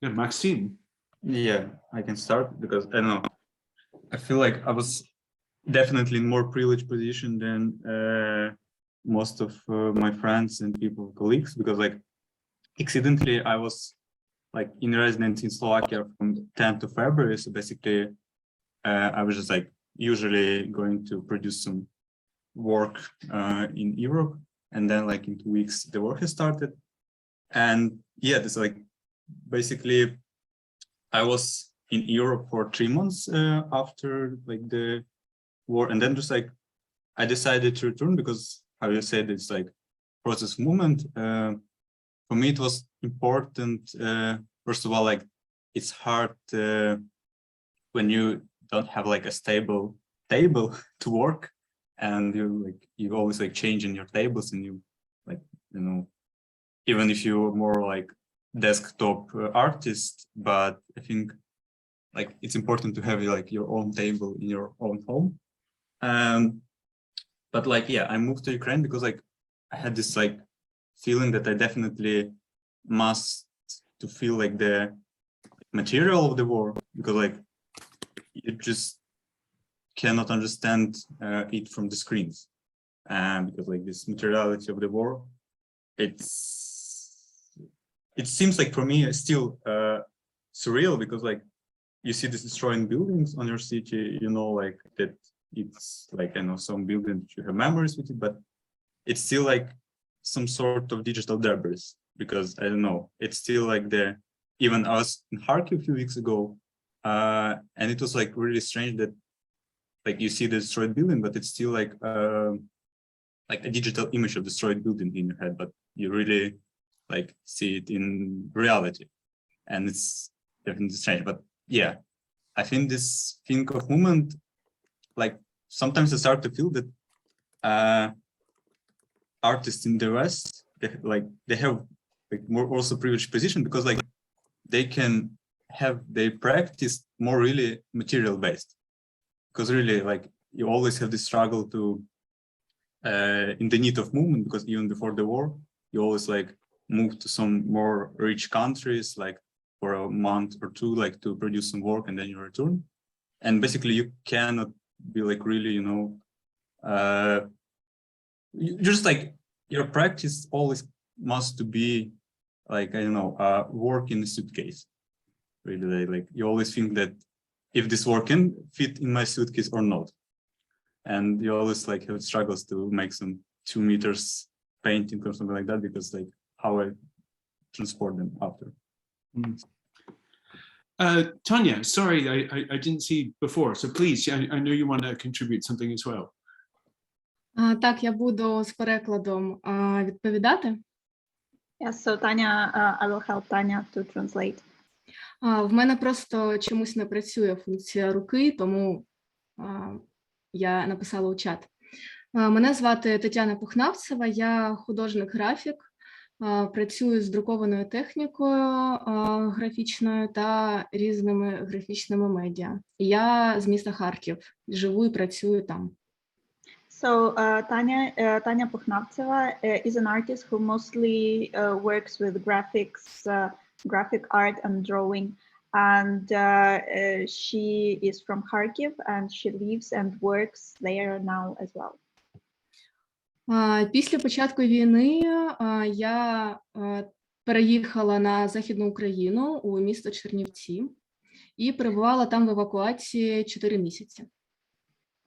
Yeah, Maxime. Yeah, I can start because I don't know. I feel like I was definitely in more privileged position than most of my friends and people, colleagues, because like accidentally I was like in residence in Slovakia from 10th of February. So basically I was just like usually going to produce some work in Europe, and then like in 2 weeks the work has started. And yeah, this like basically I was in Europe for 3 months after like the war, and then just like I decided to return because, how you said, it's like process movement. For me it was important, first of all, like it's hard when you don't have like a stable table to work, and you always like changing your tables, and you like, you know, even if you're more like desktop artist, but I think like it's important to have like your own table in your own home. But like, yeah, I moved to Ukraine because like I had this like feeling that I definitely must to feel like the material of the war, because like you just cannot understand it from the screens, because like this materiality of the war, it seems like for me still surreal, because like you see this destroying buildings on your city, you know, like that it's like, I know some buildings you have memories with it, but it's still like some sort of digital debris, because I don't know, it's still like there. Even I was in Kharkiv a few weeks ago, and it was like really strange that like you see the destroyed building, but it's still like a digital image of destroyed building in your head, but you really like see it in reality, and it's definitely strange. But yeah, I think this thing of movement, like sometimes I start to feel that artists in the West, they have like more also privileged position, because like they can have their practice more really material based, because really like you always have this struggle to in the need of movement, because even before the war, you always like move to some more rich countries, like for a month or two, like to produce some work, and then you return. And basically you cannot be like really, you know, just like your practice always must to be like, I don't know, work in a suitcase. Really, like you always think that if this work can fit in my suitcase or not. And you always like have struggles to make some 2 meters painting or something like that, because like how I transport them after. Tanya, sorry, I didn't see before, so please, I know you want to contribute something as well. Так, я буду з перекладом відповідати. Yes, so Tanya, I will help Tanya to translate. В мене просто чомусь не працює функція руки, тому я написала у чат. Мене звати Тетяна Пухнавцева, я художник-графік, працюю з друкованою технікою графічною та різними графічними медіа. Я з міста Харків, живу і працюю там. So Tanya Pukhnavtseva is an artist who mostly works with graphics, graphic art and drawing, and she is from Kharkiv and she lives and works there now as well. Після початку війни я переїхала на Західну Україну у місто Чернівці і перебувала там в евакуації 4 місяці.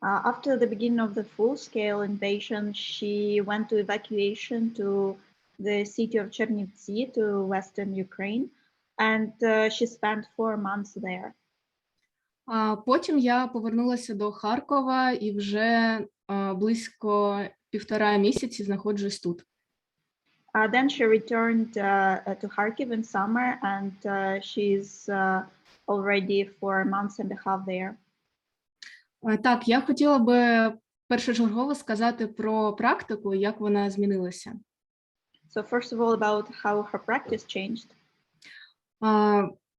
After the beginning of the full-scale invasion, she went to evacuation to the city of Chernivtsi, to Western Ukraine, and she spent 4 months there. Потім я повернулася до Харкова і вже близько 1,5 місяці знаходжусь тут. Then she returned to Kharkiv in summer, and she's already 4 months and a half there. Так, я хотіла би першочергово сказати про практику, як вона змінилася. So first of all, about how her practice changed.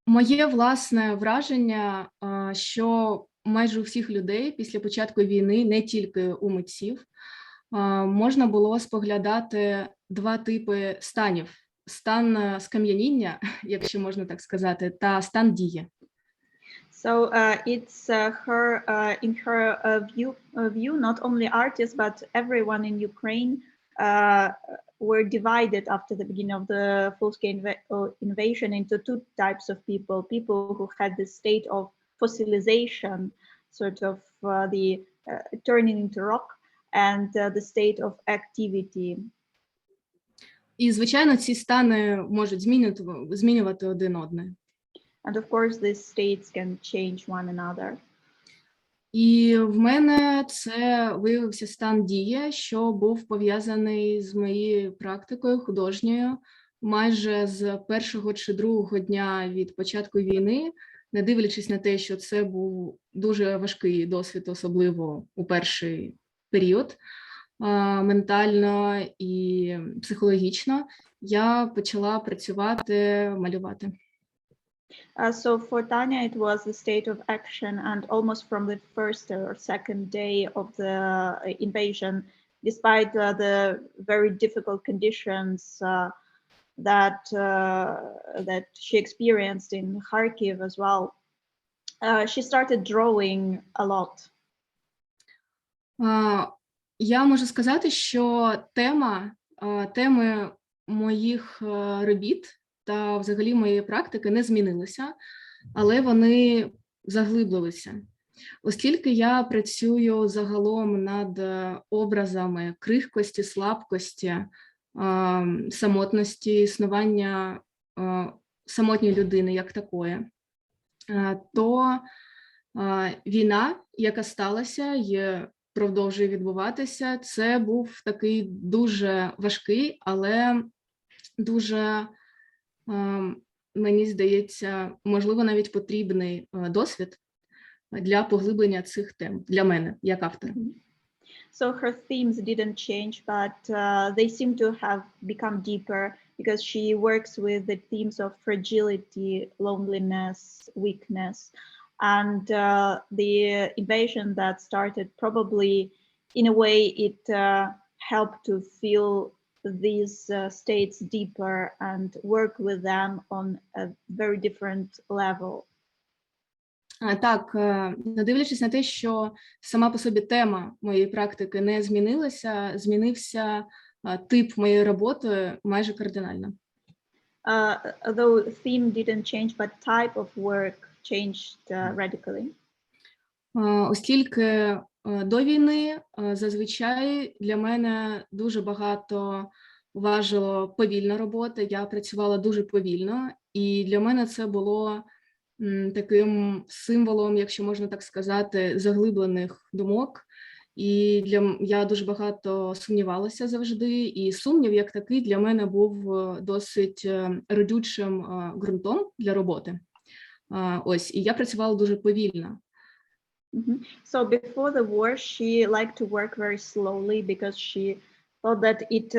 Моє власне враження, що майже у всіх людей після початку війни, не тільки у митців, можна було споглядати 2 типи станів. Стан скам'яніння, якщо можна так сказати, та стан дії. So it's in her view, not only artists, but everyone in Ukraine were divided after the beginning of the full-scale invasion into 2 types of people. People who had the state of fossilization, sort of the turning into rock, and the state of activity. І, звичайно, ці стани можуть змінювати один одне. And of course, these states can change one another. І в мене це виявився стан дії, що був пов'язаний з моєю практикою художньою. Майже з першого чи другого дня від початку війни, не дивлячись на те, що це був дуже важкий досвід, особливо у перший період, ментально і психологічно, я почала працювати, малювати. So for Tanya, it was the state of action, and almost from the first or second day of the invasion, despite the very difficult conditions that she experienced in Kharkiv as well, she started drawing a lot. Я можу сказати, що теми моїх робіт та взагалі моєї практики не змінилися, але вони заглиблилися. Оскільки я працюю загалом над образами крихкості, слабкості, самотності, існування самотньої людини як такої, то війна, яка сталася і продовжує відбуватися, це був такий дуже важкий, але дуже, мені здається, можливо, навіть потрібний досвід для поглиблення цих тем, для мене, як автора. So her themes didn't change, but they seem to have become deeper because she works with the themes of fragility, loneliness, weakness, and the invasion that started probably, in a way, it help to feel these states deeper and work with them on a very different level? Так, не дивлячись на те, що сама по собі тема моєї практики не змінилася, змінився тип моєї роботи майже кардинально. Though theme didn't change, but type of work changed radically. Оскільки до війни зазвичай для мене дуже багато важила повільна робота, я працювала дуже повільно, і для мене це було таким символом, якщо можна так сказати, заглиблених думок. І я дуже багато сумнівалася завжди, і сумнів як такий для мене був досить родючим ґрунтом для роботи. Ось, і я працювала дуже повільно. So before the war, she liked to work very slowly because she thought that it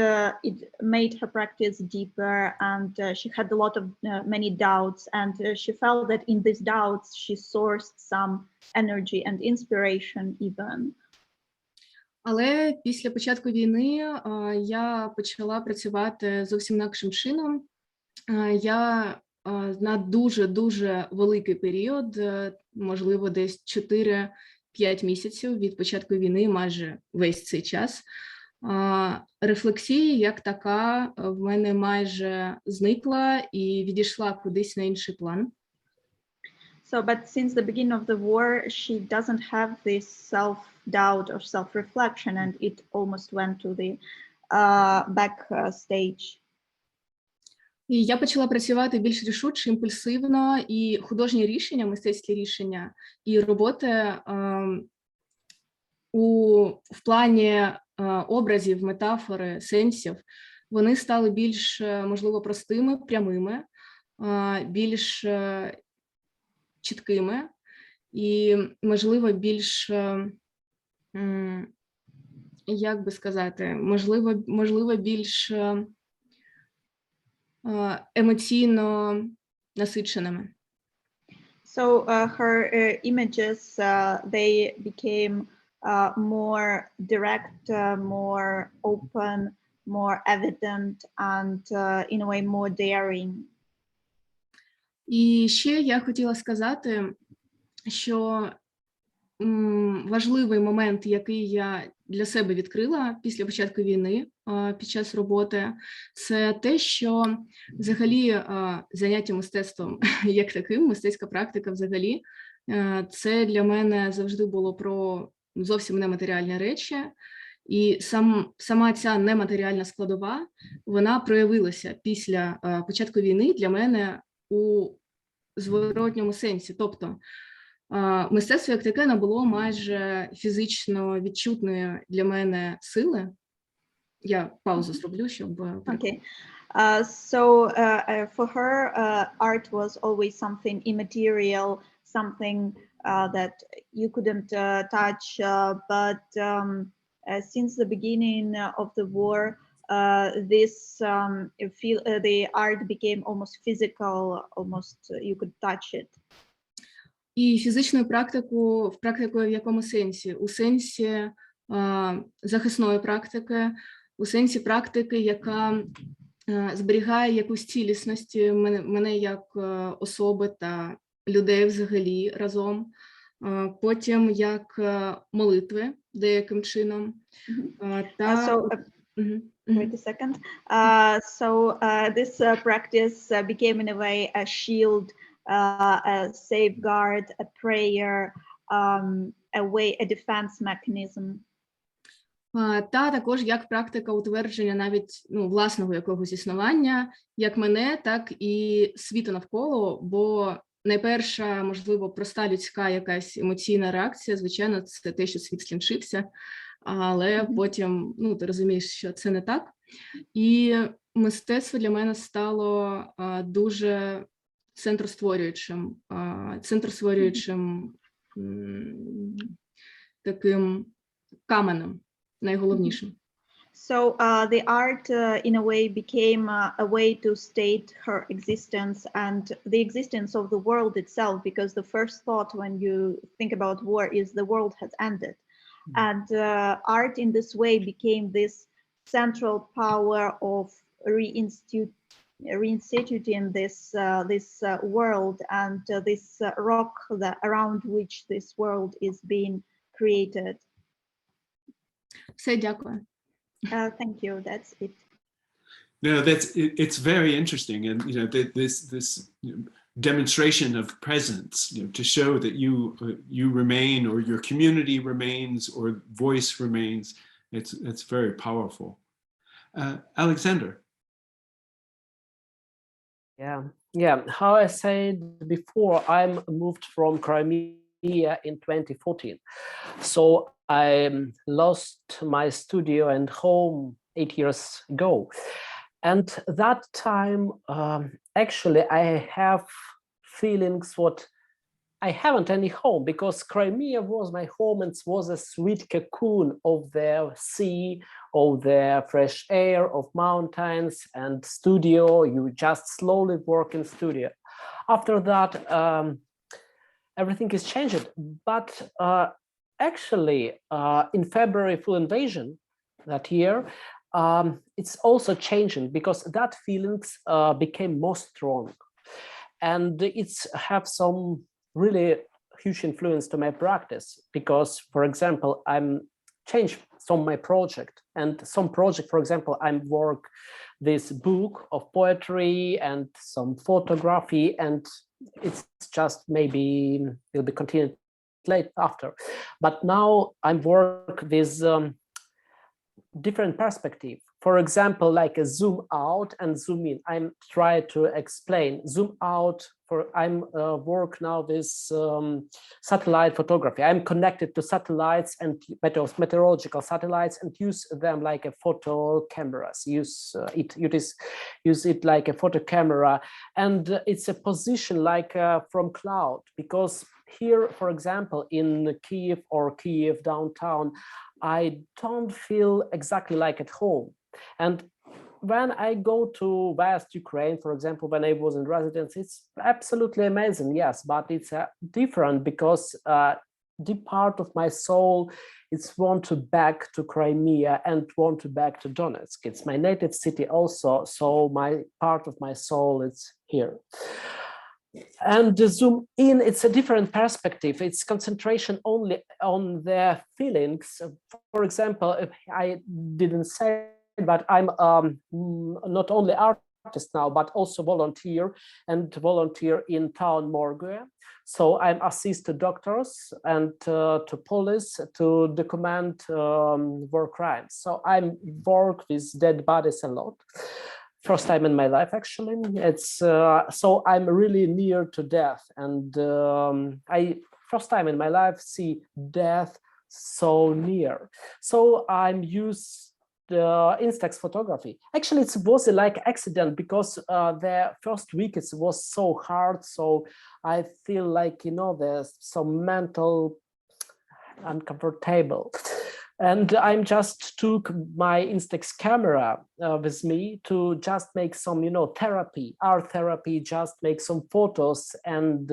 made her practice deeper, and she had a lot of many doubts, and she felt that in these doubts she sourced some energy and inspiration even. Але після початку війни я почала працювати зовсім інакшим чином. Я на дуже великий період, можливо, десь 4-5 місяців від початку війни, майже весь цей час, рефлексія як така в мене майже зникла і відійшла кудись на інший план. So, but since the beginning of the war, she doesn't have this self-doubt or self-reflection, and it almost went to the back stage. І я почала працювати більш рішуче, імпульсивно, і художні рішення, мистецькі рішення, і роботи в плані образів, метафори, сенсів, вони стали більш, можливо, простими, прямими, більш чіткими і, можливо, більш, як би сказати, можливо, більш емоційно насиченими. So her images, they became more direct, more open, more evident, and in a way more daring. І ще я хотіла сказати, що важливий момент, який я для себе відкрила після початку війни під час роботи, це те, що взагалі заняття мистецтвом як таким, мистецька практика взагалі, це для мене завжди було про зовсім нематеріальні речі. І сама ця нематеріальна складова, вона проявилася після початку війни для мене у зворотньому сенсі. Тобто мистецтво як таке набуло майже фізично відчутної для мене сили. Я паузу зроблю, щоб... Okay. So for her, art was always something immaterial, something that you couldn't touch, but since the beginning of the war, the art became almost physical, almost you could touch it. І фізичною практикою в якому сенсі? У сенсі захисної практики, у сенсі практики, яка зберігає якусь цілісність мене як особи та людей взагалі разом, потім як молитви деяким чином. Wait a second. So this practice became in a way a shield, a safeguard, a prayer, a defense mechanism. Та також як практика утвердження навіть власного якогось існування, як мене, так і світу навколо, бо найперша, можливо, проста людська якась емоційна реакція, звичайно, це те, що світ скінчився, але потім, ти розумієш, що це не так. І мистецтво для мене стало дуже центростворюючим таким каменем, найголовнішим. So the art in a way became a way to state her existence and the existence of the world itself, because the first thought when you think about war is the world has ended. And art in this way became this central power of reinstituting this world and this rock around which this world is being created. Все, дякую. Thank you. That's it. No, it's very interesting, and this demonstration of presence, to show that you remain, or your community remains, or voice remains. It's very powerful. Alexander. Yeah. How I said before, I moved from Crimea in 2014, so I lost my studio and home 8 years ago. And that time, actually, I have feelings what I haven't any home, because Crimea was my home and it was a sweet cocoon of the sea, of the fresh air, of mountains and studio. You just slowly work in studio. After that, everything is changed. But actually, in February, full invasion that year, it's also changing, because that feelings became more strong, and it's have some really huge influence to my practice. Because, for example, I'm changed some of my project, and some project, for example, I'm work this book of poetry and some photography, and it's just maybe will be continued late after. But now I'm work with different perspective. For example, like a zoom out and zoom in. I'm trying to explain. Zoom out, I'm work now with satellite photography. I'm connected to satellites and meteorological satellites, and use them like a photo cameras. Use it like a photo camera, and it's a position like from cloud. Because here, for example, in Kiev or Kiev downtown, I don't feel exactly like at home. And when I go to vast Ukraine, for example, when I was in residence, it's absolutely amazing, yes, but it's different, because deep part of my soul is want to back to Crimea and want to back to Donetsk. It's my native city also, so my part of my soul is here. And the zoom in, it's a different perspective. It's concentration only on their feelings. For example, if I didn't say, but I'm not only artist now, but also volunteer in town morgue. So I'm assist to doctors and to police to document war crimes. So I work with dead bodies a lot. First time in my life, actually. It's so I'm really near to death, and I first time in my life see death so near. So I'm used the Instax photography. Actually, it was like accident, because the first week it was so hard. So I feel like, there's some mental uncomfortable. And I'm just took my Instax camera with me to just make some, therapy, art therapy, just make some photos. And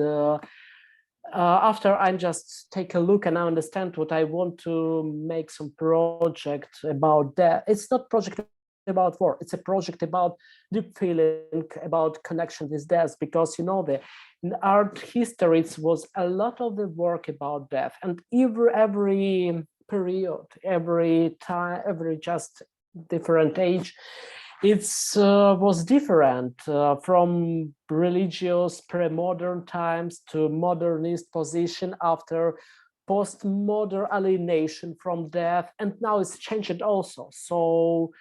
after I'm just take a look and I understand what I want to make some project about that. It's not project about war. It's a project about deep feeling, about connection with death, because, in art history, it was a lot of the work about death, and every period, every time, every just different age, it was different from religious pre-modern times to modernist position after postmodern alienation from death, and now it's changed also. So,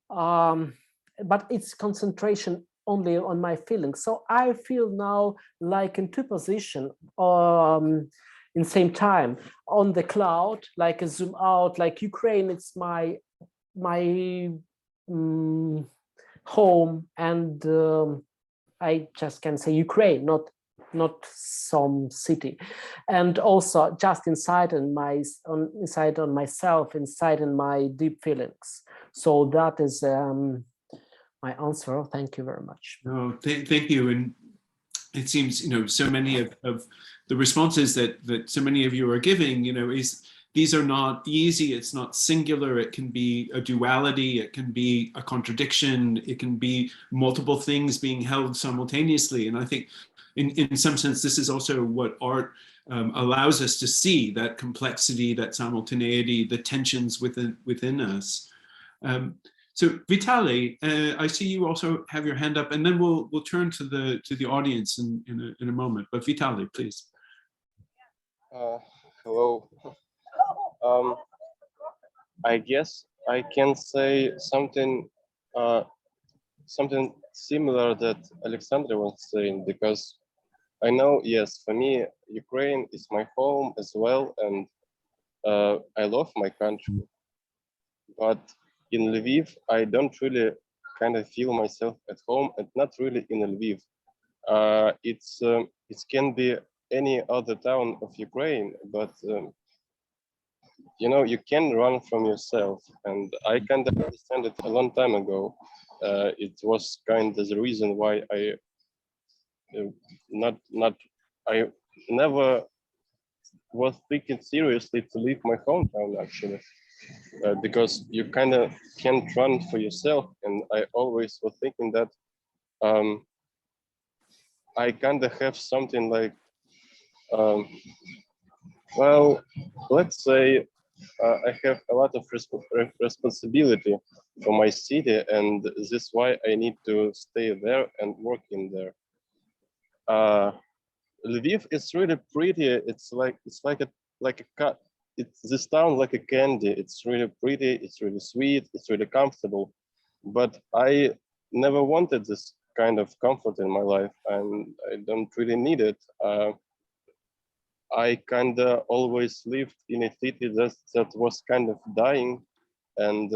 but it's concentration only on my feelings. So I feel now like in two positions. In same time, on the cloud, like a zoom out, like Ukraine, it's my home, and I just can say Ukraine, not some city, and also just inside on myself, inside in my deep feelings. So that is my answer. Thank you very much. No, thank you. And it seems, so many of the responses that so many of you are giving, is these are not easy, it's not singular, it can be a duality, it can be a contradiction, it can be multiple things being held simultaneously. And I think in some sense, this is also what art allows us to see, that complexity, that simultaneity, the tensions within us. So Vitaly, I see you also have your hand up, and then we'll turn to the audience in a moment. But Vitaly, please. Hello. I guess I can say something something similar that Alexandra was saying, because I know, yes, for me, Ukraine is my home as well, and I love my country. But in Lviv, I don't really kind of feel myself at home, and not really in Lviv. It can be any other town of Ukraine, but you know, you can run from yourself, and I kind of understand it a long time ago. It was kind of the reason why I never was thinking seriously to leave my hometown, actually, because you kind of can't run for yourself, and I always was thinking that I kind of have something like, well, let's say I have a lot of responsibility for my city, and this is why I need to stay there and work in there. Lviv is really pretty. It's like a cut. It's this town like a candy. It's really pretty. It's really sweet. It's really comfortable. But I never wanted this kind of comfort in my life, and I don't really need it. I kind of always lived in a city that was kind of dying, and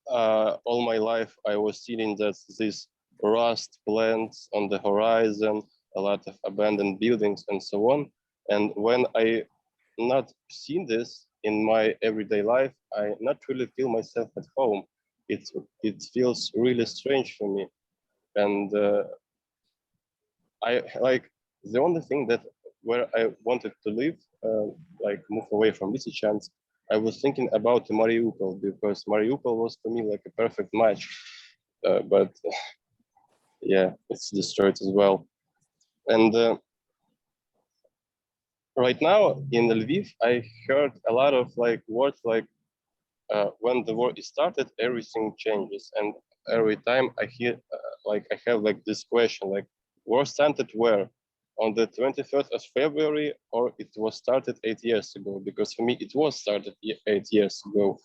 all my life I was seeing that these rust plants on the horizon, a lot of abandoned buildings and so on. And when I not seen this in my everyday life, I not really feel myself at home. It feels really strange for me. And I like the only thing that where I wanted to live, like move away from Lysychansk, I was thinking about Mariupol, because Mariupol was for me like a perfect match. But yeah, it's destroyed as well. And right now in Lviv, I heard a lot of like words like when the war is started, everything changes. And every time I hear, like I have like this question, like war started where? On the 23rd of February, or it was started 8 years ago? Because for me, it was started 8 years ago.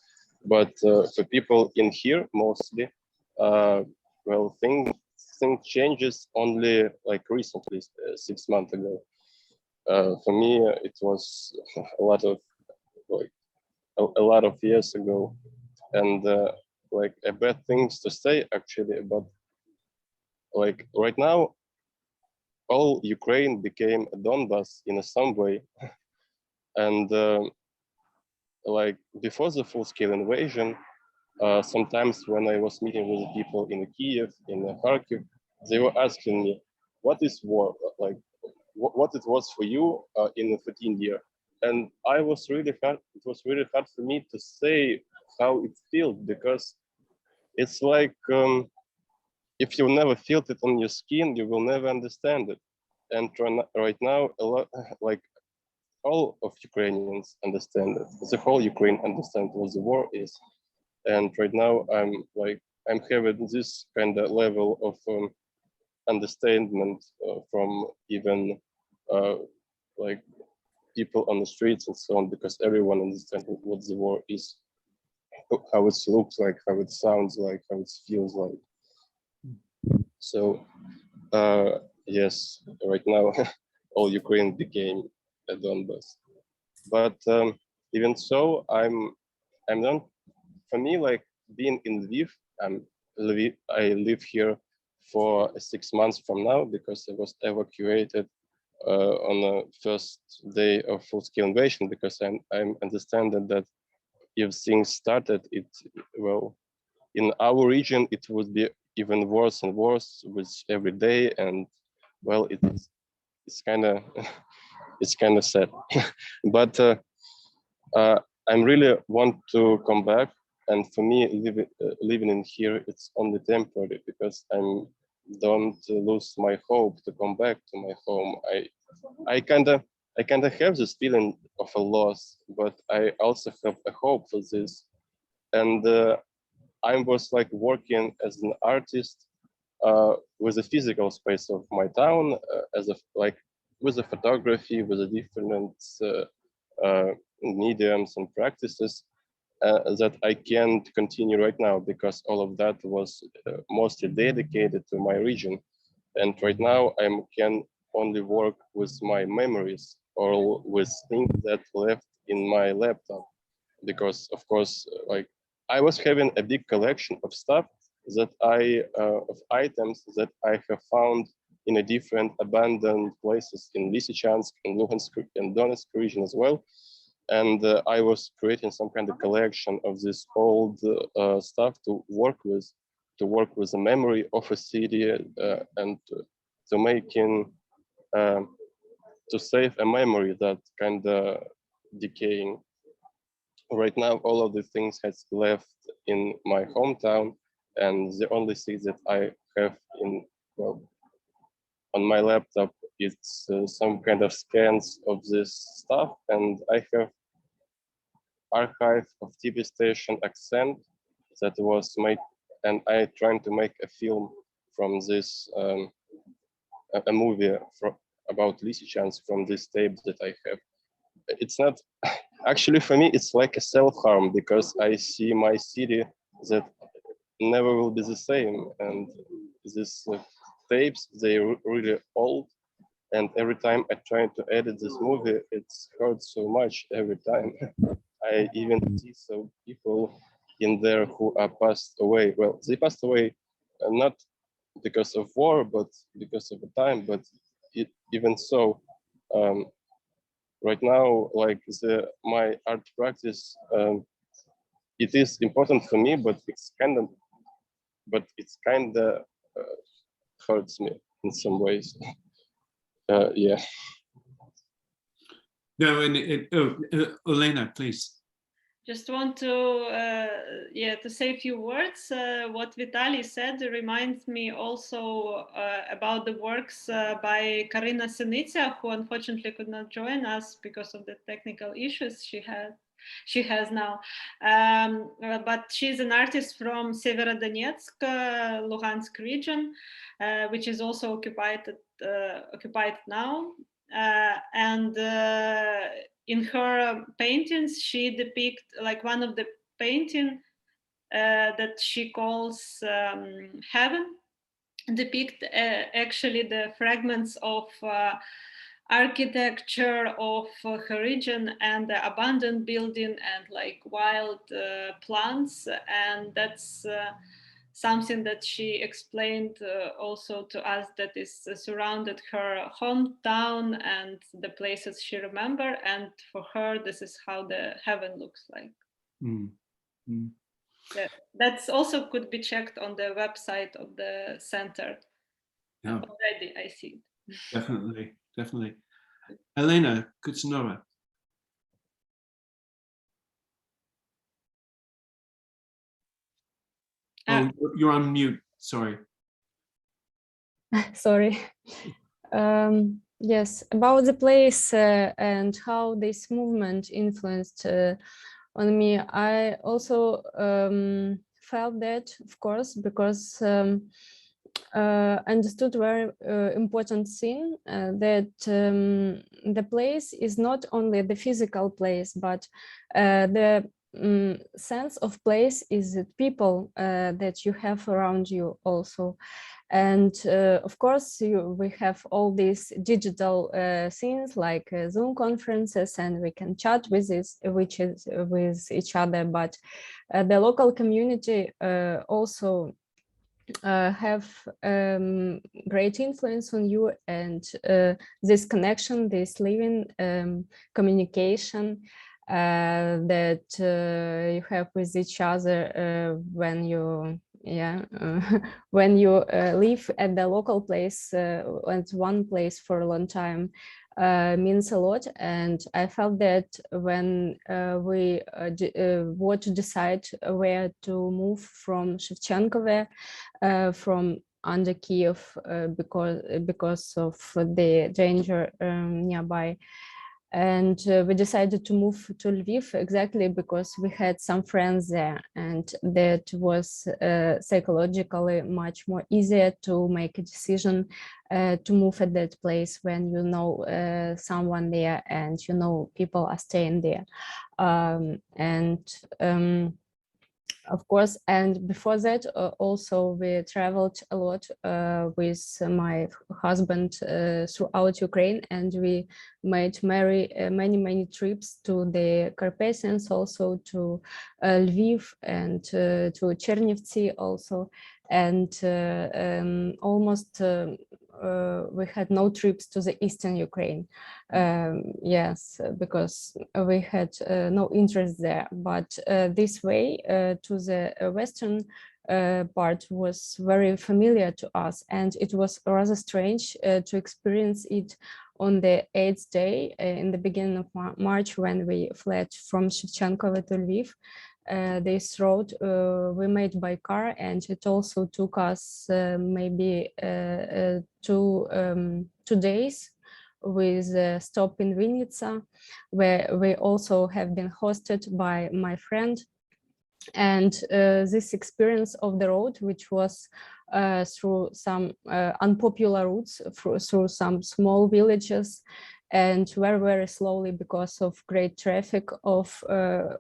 But for people in here, mostly, well, thing changes only like recently, 6 months ago. For me, it was a lot of like a lot of years ago, and like a bad things to say actually, but like right now, all Ukraine became a Donbass in some way, and like before the full-scale invasion, sometimes when I was meeting with people in Kiev, in Kharkiv, they were asking me, "What is war? Like, what it was for you in the 14th year?" And I was really hard. It was really hard for me to say how it feels, because it's like if you never felt it on your skin, you will never understand it. And right now, a lot like all of Ukrainians understand it. The whole Ukraine understands what the war is. And right now, I'm having this kind of level of understanding from even like people on the streets and so on, because everyone understands what the war is, how it looks like, how it sounds like, how it feels like. So yes, right now all Ukraine became a Donbass. But even so, I'm not, for me, like being in Lviv, I live here for 6 months from now, because I was evacuated on the first day of full-scale invasion, because I'm understanding that if things started, well, in our region, it would be even worse and worse with every day. And well, it's kind of it's kind of sad. But I'm really want to come back, and for me, living in here, it's only temporary because I don't lose my hope to come back to my home. I kind of have this feeling of a loss, but I also have a hope for this. And I was like working as an artist with the physical space of my town, as a with the photography, with the different mediums and practices that I can't continue right now because all of that was mostly dedicated to my region. And right now I can only work with my memories or with things that left in my laptop. Because of course, like I was having a big collection of stuff that of items that I have found in a different abandoned places in Lysychansk and Luhansk and Donetsk region as well. And I was creating some kind of collection of this old stuff to work with the memory of a city and to making to save a memory that kind of decaying. Right now, all of the things has left in my hometown, and the only thing that I have on my laptop is some kind of scans of this stuff, and I have archive of TV station accent that was made, and I trying to make a film from this, a movie about Lysychansk from this tape that I have. It's not, actually for me, it's like a self-harm because I see my city that never will be the same. And these tapes, they're really old. And every time I try to edit this movie, it hurts so much every time. I even see some people in there who are passed away. Well, they passed away not because of war, but because of the time. But even so, right now, like my art practice, it is important for me, but it's kind of hurts me in some ways. Yeah. No, and Olena, please. Just want to say a few words. What Vitaly said reminds me also about the works by Karina Synytsia, who unfortunately could not join us because of the technical issues she has now. But she's an artist from Severodonetsk, Luhansk region, which is also occupied now. And in her paintings, she depicts, like one of the painting that she calls Heaven, depict actually the fragments of architecture of her region and the abandoned building and like wild plants. And that's something that she explained also to us, that is surrounded her hometown and the places she remember. And for her, this is how the heaven looks like. Mm. Mm. That's also could be checked on the website of the center. Yeah. Already, I see it. Definitely, definitely. Olena Kasperovych. Oh, you're on mute. Sorry. Sorry. Yes, about the place and how this movement influenced on me. I also felt that, of course, because understood very important thing that the place is not only the physical place, but the sense of place is the people that you have around you also. And of course, we have all these digital things like Zoom conferences, and we can chat with with each other. But the local community also have great influence on you, and this connection, this living communication that you have with each other when you when you live at the local place, at one place for a long time, means a lot. And I felt that when we were to decide where to move from Shevchenkove, from under Kiev, because of the danger nearby. And we decided to move to Lviv exactly because we had some friends there, and that was psychologically much more easier to make a decision to move at that place when you know someone there and you know people are staying there. Of course, and before that, also we traveled a lot with my husband throughout Ukraine, and we made many trips to the Carpathians, also to Lviv and to Chernivtsi also, and almost we had no trips to the eastern Ukraine. Yes, because we had no interest there. But this way to the western part was very familiar to us, and it was rather strange to experience it on the 8th day in the beginning of March when we fled from Shevchenkove to Lviv. This road we made by car, and it also took us maybe 2 days with a stop in Vyzhnytsa, where we also have been hosted by my friend. And this experience of the road, which was through some unpopular routes, through some small villages, and very slowly because of great traffic of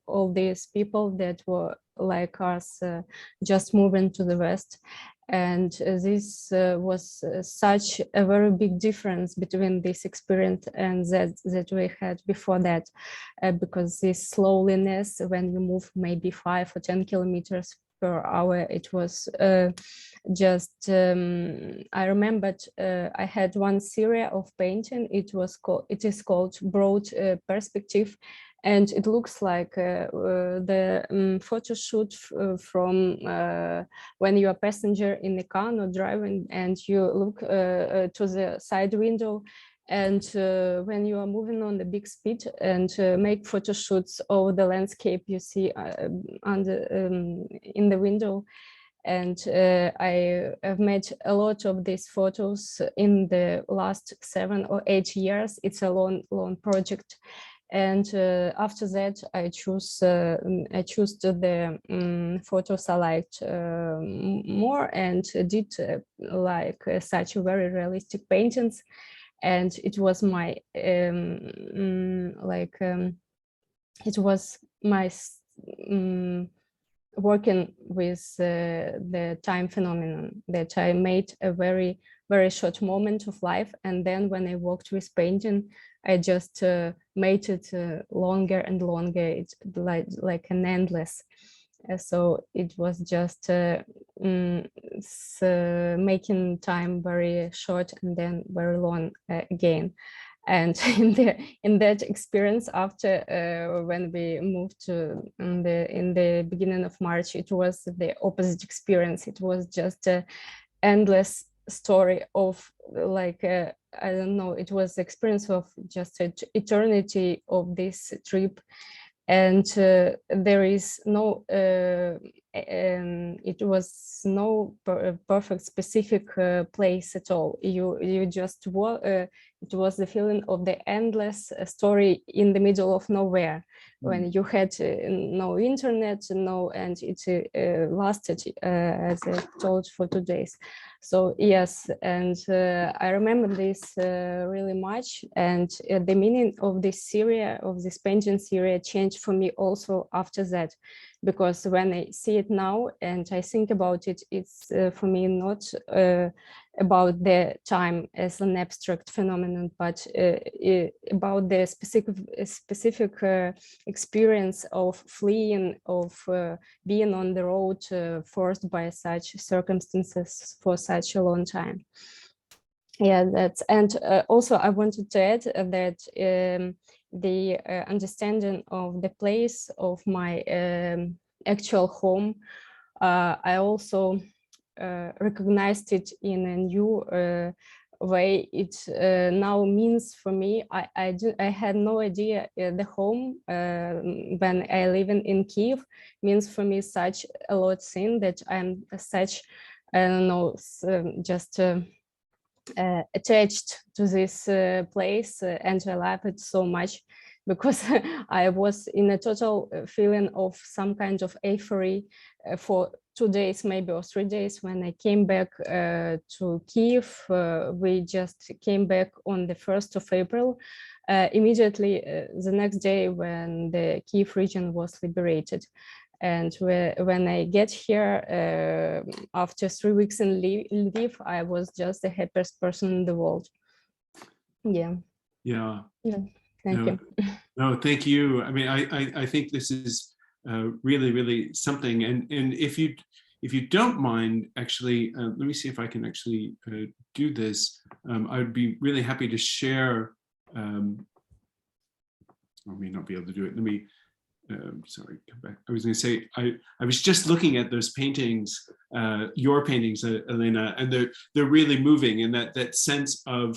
all these people that were like us, just moving to the west. And this was such a very big difference between this experience and that we had before that, because this slowness, when you move maybe 5 or 10 kilometers per hour, it was just I remembered I had one series of painting. It is called Broad Perspective, and it looks like the photo shoot from when you are a passenger in a car not driving, and you look to the side window, and when you are moving on the big speed and make photo shoots of the landscape you see in the window. And I have made a lot of these photos in the last 7 or 8 years. It's a long project. And after that, I choose the photos I liked more, and did like such very realistic paintings. And it was my it was my working with the time phenomenon, that I made a very short moment of life, and then when I worked with painting, I just made it longer and longer. It's like an endless. So it was just making time very short and then very long again. And in that experience, after when we moved to in the beginning of March, it was the opposite experience. It was just an endless story of like I don't know. It was the experience of just an eternity of this trip. And there is no, it was no perfect specific place at all. You just it was the feeling of the endless story in the middle of nowhere, when you had no internet, and it lasted, as I told, for 2 days. So yes, and I remember this really much, and the meaning of this series, of this painting series, changed for me also after that, because when I see it now and I think about it, it's for me not about the time as an abstract phenomenon, but about the specific experience of fleeing, of being on the road, forced by such circumstances for such a long time. Yeah, that's, and also I wanted to add that the understanding of the place of my actual home, I also recognized it in a new way it now means for me. I had no idea the home when I live in Kyiv means for me such a lot thing, that I'm such, I don't know, just attached to this place, and I love it so much, because I was in a total feeling of some kind of euphoria for 2 days, maybe, or 3 days. When I came back to Kyiv, we just came back on the 1st of April, immediately the next day when the Kyiv region was liberated. And when I get here, after 3 weeks in Lviv, I was just the happiest person in the world. Yeah. Yeah. Thank you. No, thank you. I mean, I think this is really, really something. And if you don't mind, actually, let me see if I can actually do this. I would be really happy to share. I may not be able to do it. Let me. Sorry, come back. I was going to say, I was just looking at those paintings, your paintings, Olena, and they're really moving, and that sense of,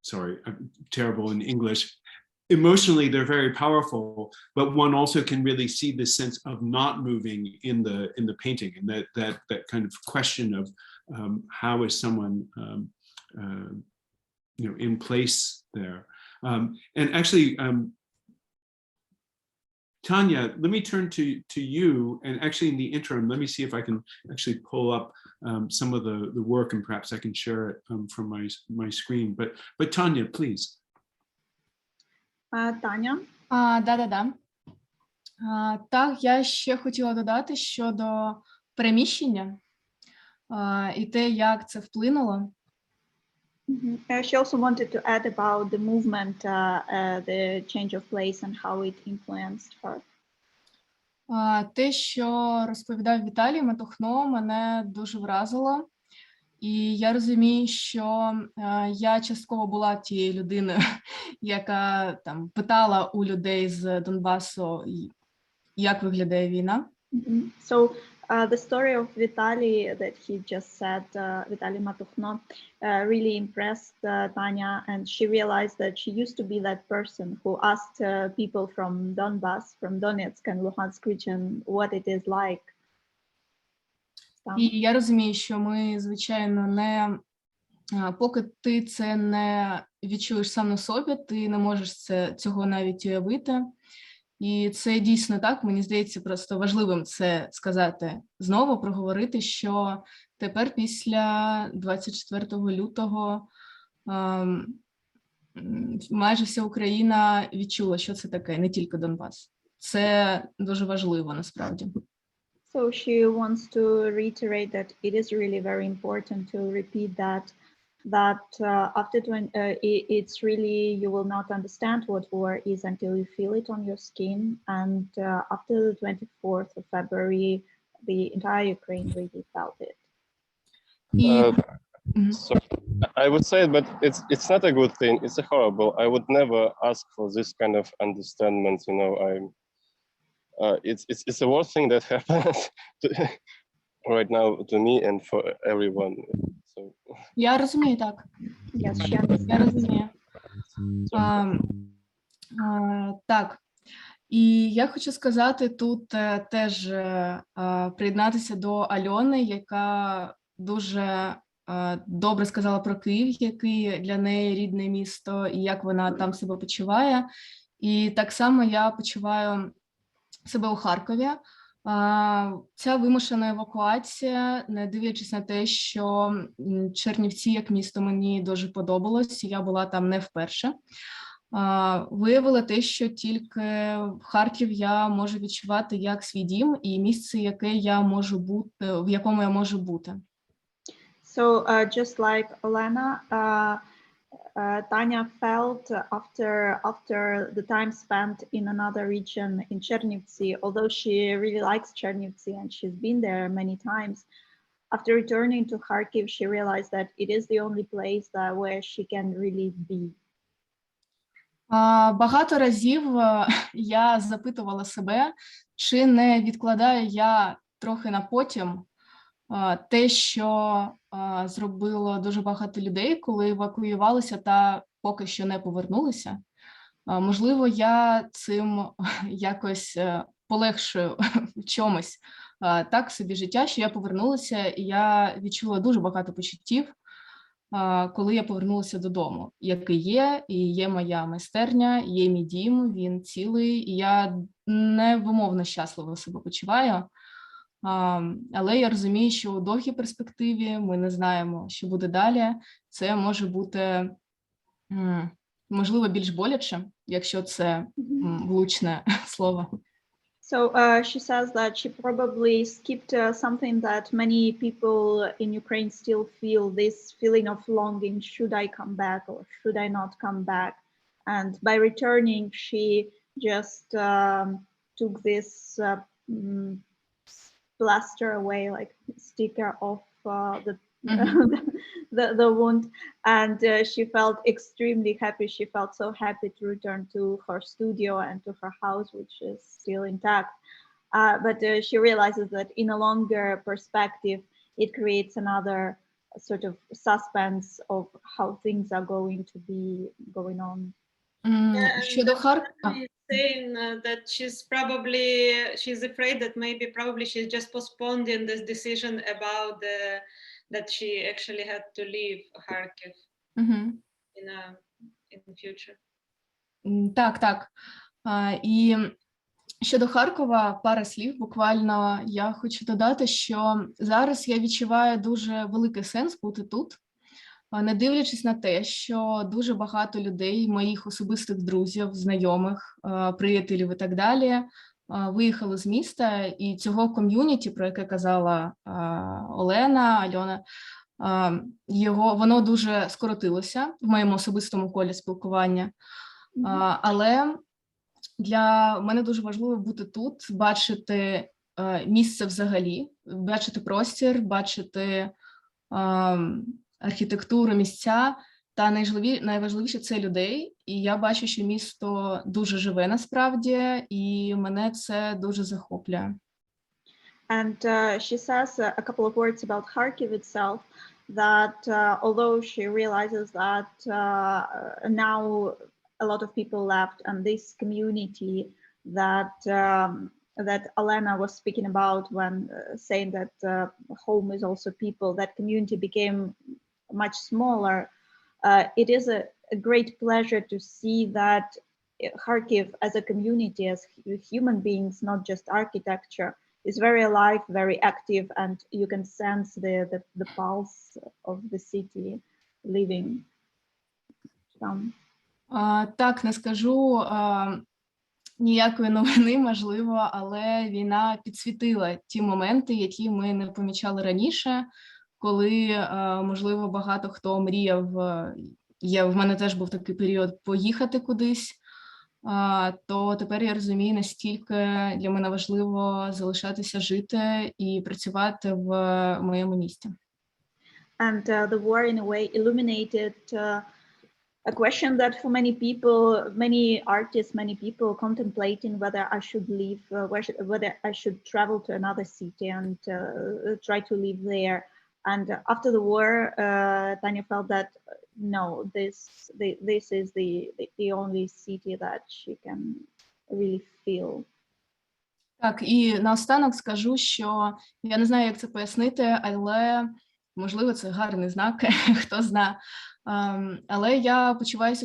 sorry, I'm terrible in English. Emotionally, they're very powerful, but one also can really see this sense of not moving in the painting, and that kind of question of how is someone, in place there. And actually. Tanya, let me turn to you, and actually in the interim, let me see if I can actually pull up some of the work, and perhaps I can share it from my screen. But Tanya, please. Таня. Так, я ще хотіла додати щодо переміщення і те, як це вплинуло. She also wanted to add about the movement, the change of place, and how it influenced her. Те, що розповідав Віталій Матухно, мене дуже вразило. І я розумію, що я частково була тією людиною, яка там питала у людей з Донбасу, як виглядає війна. So the story of Vitaly that he just said, Vitaly Matukhno, really impressed Tanya, and she realized that she used to be that person who asked people from Donbas, from Donetsk and Luhansk region, what it is like. І я розумію, що ми, звичайно, не, поки ти це не відчуєш сам на собі, ти не можеш цього навіть уявити. І це дійсно так, мені здається, просто важливим це сказати знову, проговорити, що тепер після 24 лютого майже вся Україна відчула, що це таке, не тільки Донбас. Це дуже важливо, насправді. So she wants to reiterate that it is really very important to repeat that after it's really, you will not understand what war is until you feel it on your skin. And after the 24th of February, the entire Ukraine really felt it. So I would say, but it's not a good thing. It's a horrible. I would never ask for this kind of understanding. You know, it's the worst thing that happens right now to me and for everyone. So. Я розумію, так. Yes, she understands. Я розумію. Так. І я хочу сказати тут теж приєднатися до Альони, яка дуже добре сказала про Київ, який для неї рідне місто, і як вона там себе почуває. І так само я почуваю себе у Харкові. Ця вимушена евакуація, не дивлячись на те, що Чернівці як місто мені дуже подобалось, я була там не вперше, виявила те, що тільки Харків я можу відчувати як свій дім і місце, яке я можу бути, в якому я можу бути. So just like Olena, Tanya felt after the time spent in another region in Chernivtsi, although she really likes Chernivtsi and she's been there many times, after returning to Kharkiv, she realized that it is the only place where she can really be. Багато разів я запитувала себе, чи не відкладаю я трохи на потім те, що зробило дуже багато людей, коли евакуювалися та поки що не повернулися. Можливо, я цим якось полегшую в чомусь так собі життя, що я повернулася, і я відчула дуже багато почуттів, коли я повернулася додому, який є, і є моя майстерня, є мій дім, він цілий, і я невимовно щасливо себе почуваю. Але я розумію, що у довгій перспективі ми не знаємо, що буде далі. Це може бути, можливо, більш боляче, якщо це влучне слово. So she says that she probably skipped something that many people in Ukraine still feel, this feeling of longing, should I come back or should I not come back? And by returning, she just took this plaster away, like sticker off the wound, and she felt extremely happy. She felt so happy to return to her studio and to her house, which is still intact. But she realizes that in a longer perspective, it creates another sort of suspense of how things are going to be going on. Щодо saying that she's afraid that maybe she's just postponing this decision about that she actually had to leave Kharkiv in the future. Так. І щодо Харкова, пара слів. Буквально я хочу додати, що зараз я відчуваю дуже великий сенс бути тут, не дивлячись на те, що дуже багато людей, моїх особистих друзів, знайомих, приятелів і так далі, виїхали з міста, і цього ком'юніті, про яке казала Альона, воно дуже скоротилося в моєму особистому колі спілкування. Але для мене дуже важливо бути тут, бачити місце взагалі, бачити простір, бачити архітектуру, місця, та найважливіше – це людей. І я бачу, що місто дуже живе насправді, і мене це дуже захоплює. And she says a couple of words about Kharkiv itself, that although she realizes that now a lot of people left, and this community that that Olena was speaking about when saying that home is also people, that community became much smaller. It is a great pleasure to see that Kharkiv as a community, as human beings, not just architecture, is very alive, very active, and you can sense the pulse of the city living. Так, не скажу ніякої новини, можливо, але війна підсвітила ті моменти, які ми не помічали раніше, коли, можливо, багато хто мріяв, в мене теж був такий період, поїхати кудись, то тепер я розумію, настільки для мене важливо залишатися жити і працювати в моєму місті. And the war in a way illuminated a question that for many people, many artists, many people contemplating whether I should leave, whether I should travel to another city and try to live there. And after the war, Tanya felt that no, this is the only city that she can really feel. Так, і наостанок скажу, що я не знаю, як це пояснити, але можливо це гарний знак, хто знає. Але я почуваю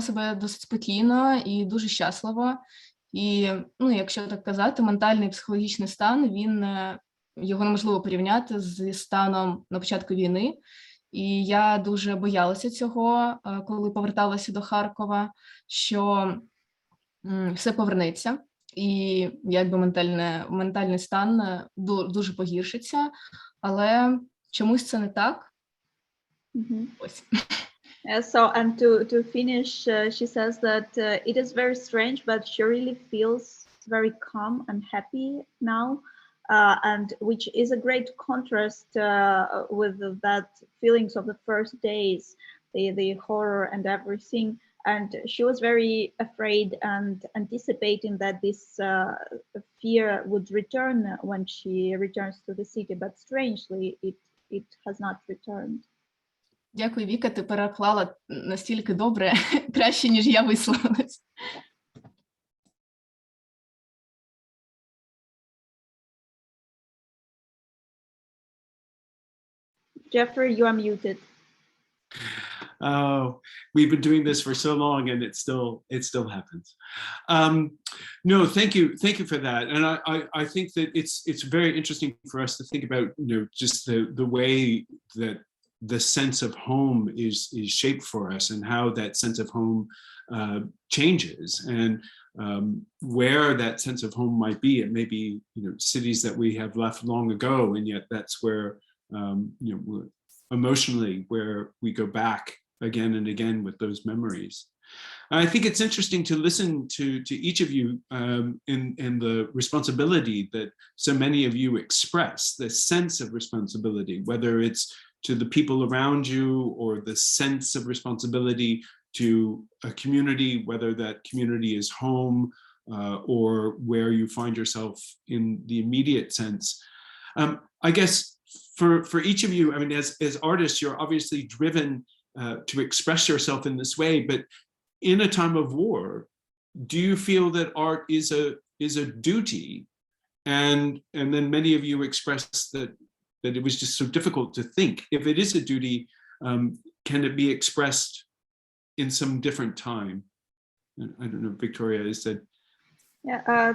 себе досить спокійно і дуже щасливо. І, якщо так казати, ментальний і психологічний стан, його неможливо порівняти зі станом на початку війни. І я дуже боялася цього, коли поверталася до Харкова, що все повернеться. І якби ментальний стан дуже погіршиться, але чомусь це не так. Ось. So, and to finish, she says that it is very strange, but she really feels very calm and happy now, and which is a great contrast with that feelings of the first days, the horror and everything. And she was very afraid and anticipating that this fear would return when she returns to the city, but strangely, it has not returned. Дякую, Віка, ти переклала настільки добре, краще, ніж я висловилась. Jeffrey, you are muted. Oh, we've been doing this for so long, and it still happens. No, thank you for that. And I think that it's very interesting for us to think about, just the way that the sense of home is shaped for us, and how that sense of home changes, and where that sense of home might be. It may be cities that we have left long ago, and yet that's where emotionally where we go back again and again with those memories. I think it's interesting to listen to each of you in the responsibility that so many of you express, the sense of responsibility, whether it's to the people around you, or the sense of responsibility to a community, whether that community is home or where you find yourself in the immediate sense. I guess for each of you, I mean, as artists, you're obviously driven to express yourself in this way, but in a time of war, do you feel that art is a duty? And then many of you expressed that it was just so difficult to think. If it is a duty, can it be expressed in some different time? I don't know, Victoria, is that...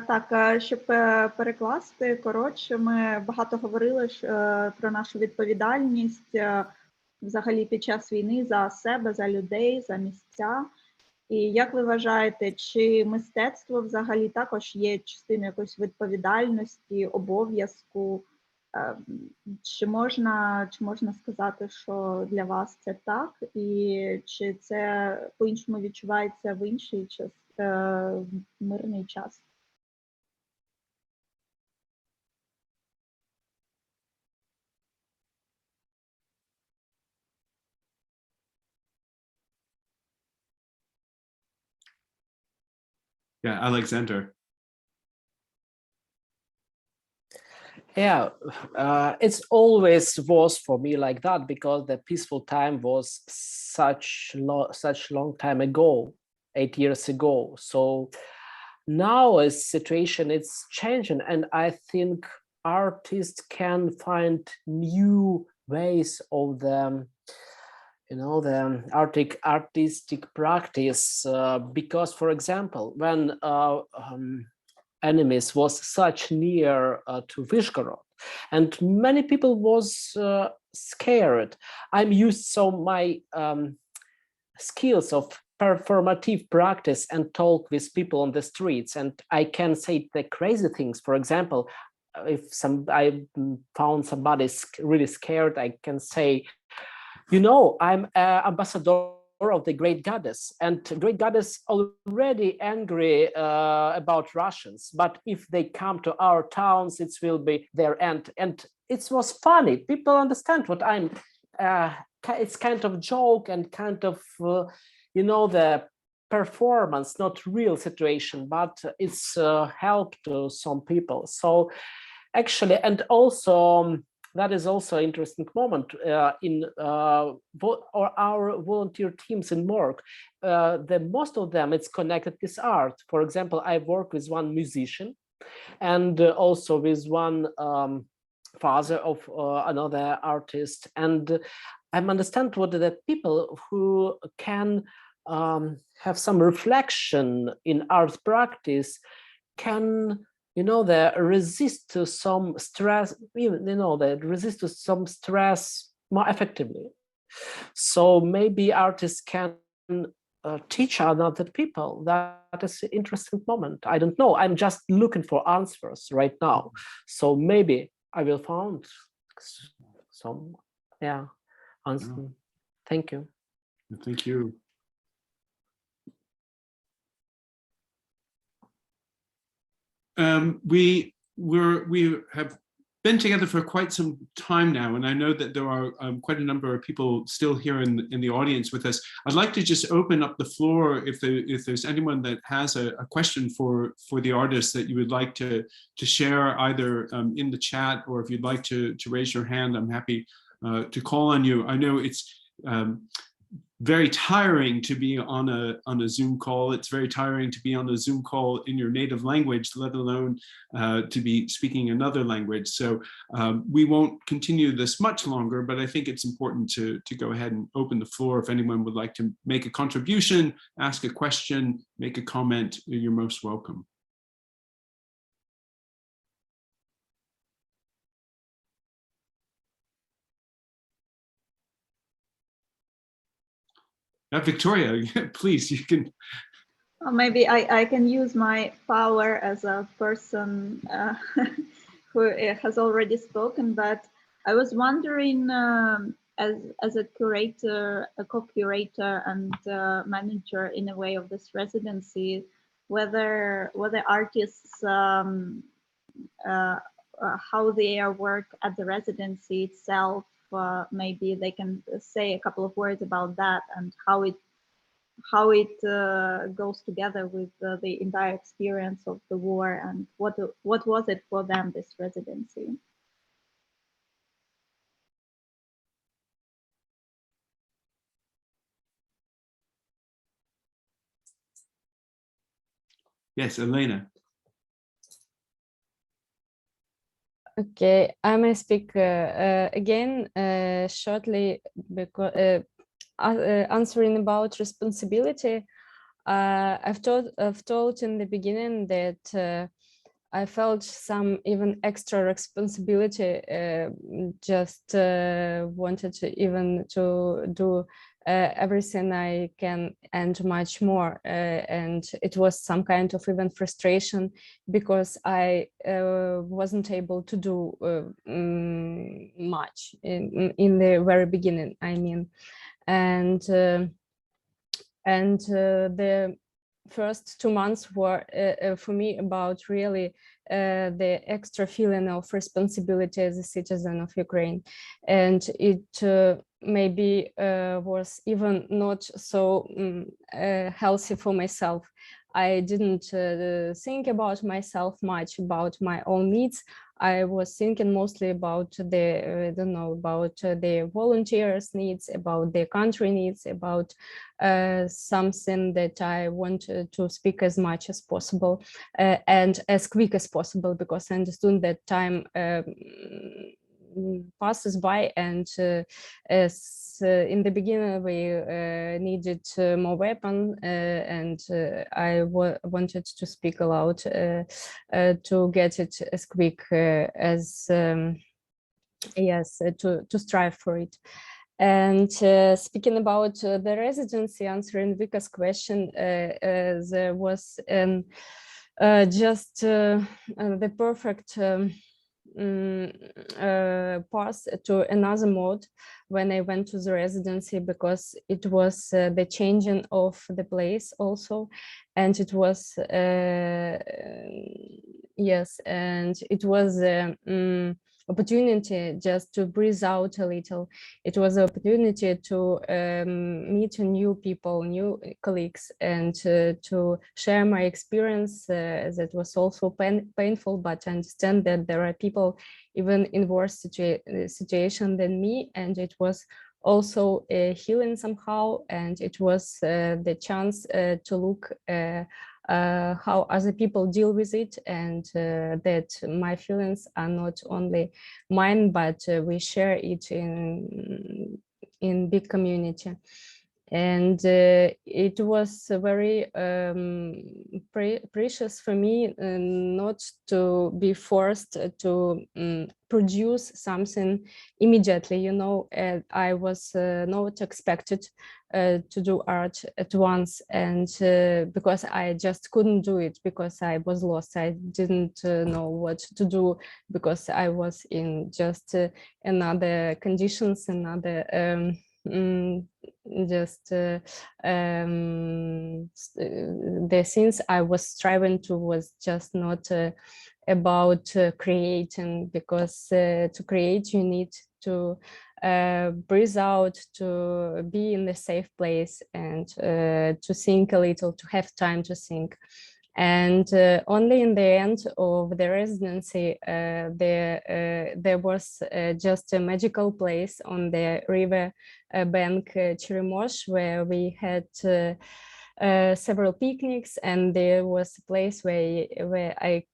Так, щоб перекласти, коротше, ми багато говорили про нашу відповідальність взагалі під час війни за себе, за людей, за місця. І як ви вважаєте, чи мистецтво взагалі також є частиною якоїсь відповідальності, обов'язку? Чи можна сказати, що для вас це так? І чи це по-іншому відчувається в інший час, мирний час? Yeah, Alexander. Yeah, it's always was for me like that, because the peaceful time was such long time ago, 8 years ago. So now a situation is changing, and I think artists can find new ways of the artistic practice, because, for example, when enemies was such near to Vyzhhorod, and many people was scared, I'm used my skills of performative practice and talk with people on the streets, and I can say the crazy things. For example, if I found somebody really scared, I can say, I'm an ambassador of the great goddess, and great goddess already angry about Russians, but if they come to our towns, it will be their end. And it was funny. People understand what I'm, it's kind of joke and kind of, the performance, not real situation, but it's help to some people. So actually, and also, that is also an interesting moment in our volunteer teams in Morg. Most of them, it's connected with art. For example, I work with one musician, and also with one father of another artist. And I understand what the people who can have some reflection in art practice can they resist to some stress, they resist to some stress more effectively. So maybe artists can teach other people. That is an interesting moment. I don't know. I'm just looking for answers right now. So maybe I will find some, answer. Yeah. Thank you. Thank you. We have been together for quite some time now, and I know that there are quite a number of people still here in the audience with us. I'd like to just open up the floor if there's anyone that has a question for the artists that you would like to share, either in the chat, or if you'd like to raise your hand, I'm happy to call on you. I know it's very tiring to be on a Zoom call. It's very tiring to be on a Zoom call in your native language, let alone to be speaking another language. So we won't continue this much longer, but I think it's important to go ahead and open the floor. If anyone would like to make a contribution, ask a question, make a comment, you're most welcome. Victoria, please, you can. Maybe I can use my power as a person who has already spoken, but I was wondering, as a curator, a co-curator and manager in a way of this residency, whether artists, how their work at the residency itself, maybe they can say a couple of words about that and how it goes together with the entire experience of the war, and what was it for them, this residency? Yes, Olena. Okay, I may speak again shortly, because answering about responsibility. I've told in the beginning that I felt some even extra responsibility. Just wanted to even to do everything I can and much more, and it was some kind of even frustration because I wasn't able to do much in the very beginning, I mean, and the first 2 months were for me about really the extra feeling of responsibility as a citizen of Ukraine, and it maybe was even not so healthy for myself. I didn't think about myself much, about my own needs. I was thinking mostly about the, I don't know, about the volunteers' needs, about the country needs, about something that I want to speak as much as possible and as quick as possible, because I understood that time passes by, and as in the beginning we needed more weapon, and I wanted to speak aloud to get it as quick as yes, to strive for it. And speaking about the residency, answering Vika's question, there was just the perfect path to another mode when I went to the residency, because it was the changing of the place also, and it was yes, and it was opportunity just to breathe out a little. It was an opportunity to meet new people, new colleagues, and to share my experience that was also painful, but I understand that there are people even in worse situation than me, and it was also healing somehow, and it was the chance to look how other people deal with it, and that my feelings are not only mine, but we share it in big community. And it was very precious for me not to be forced to produce something immediately, you know. I was not expected to do art at once, and because I just couldn't do it, because I was lost. I didn't know what to do, because I was in just another conditions, another just the things I was striving to was just not about creating, because to create you need to breathe out, to be in a safe place, and to think a little, to have time to think. And only in the end of the residency, there was just a magical place on the river bank Cherimosh, where we had several picnics, and there was a place where I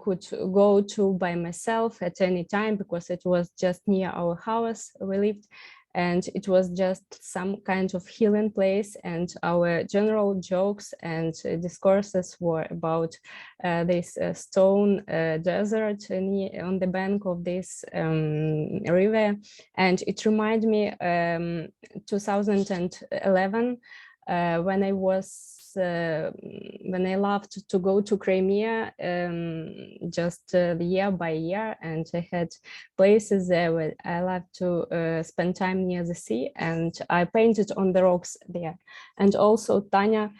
could go to by myself at any time, because it was just near our house we lived. And it was just some kind of healing place, and our general jokes and discourses were about this stone desert on the bank of this river. And it reminded me 2011 when I was when I loved to go to Crimea just year by year, and I had places there where I loved to spend time near the sea, and I painted on the rocks there. And also Tanya,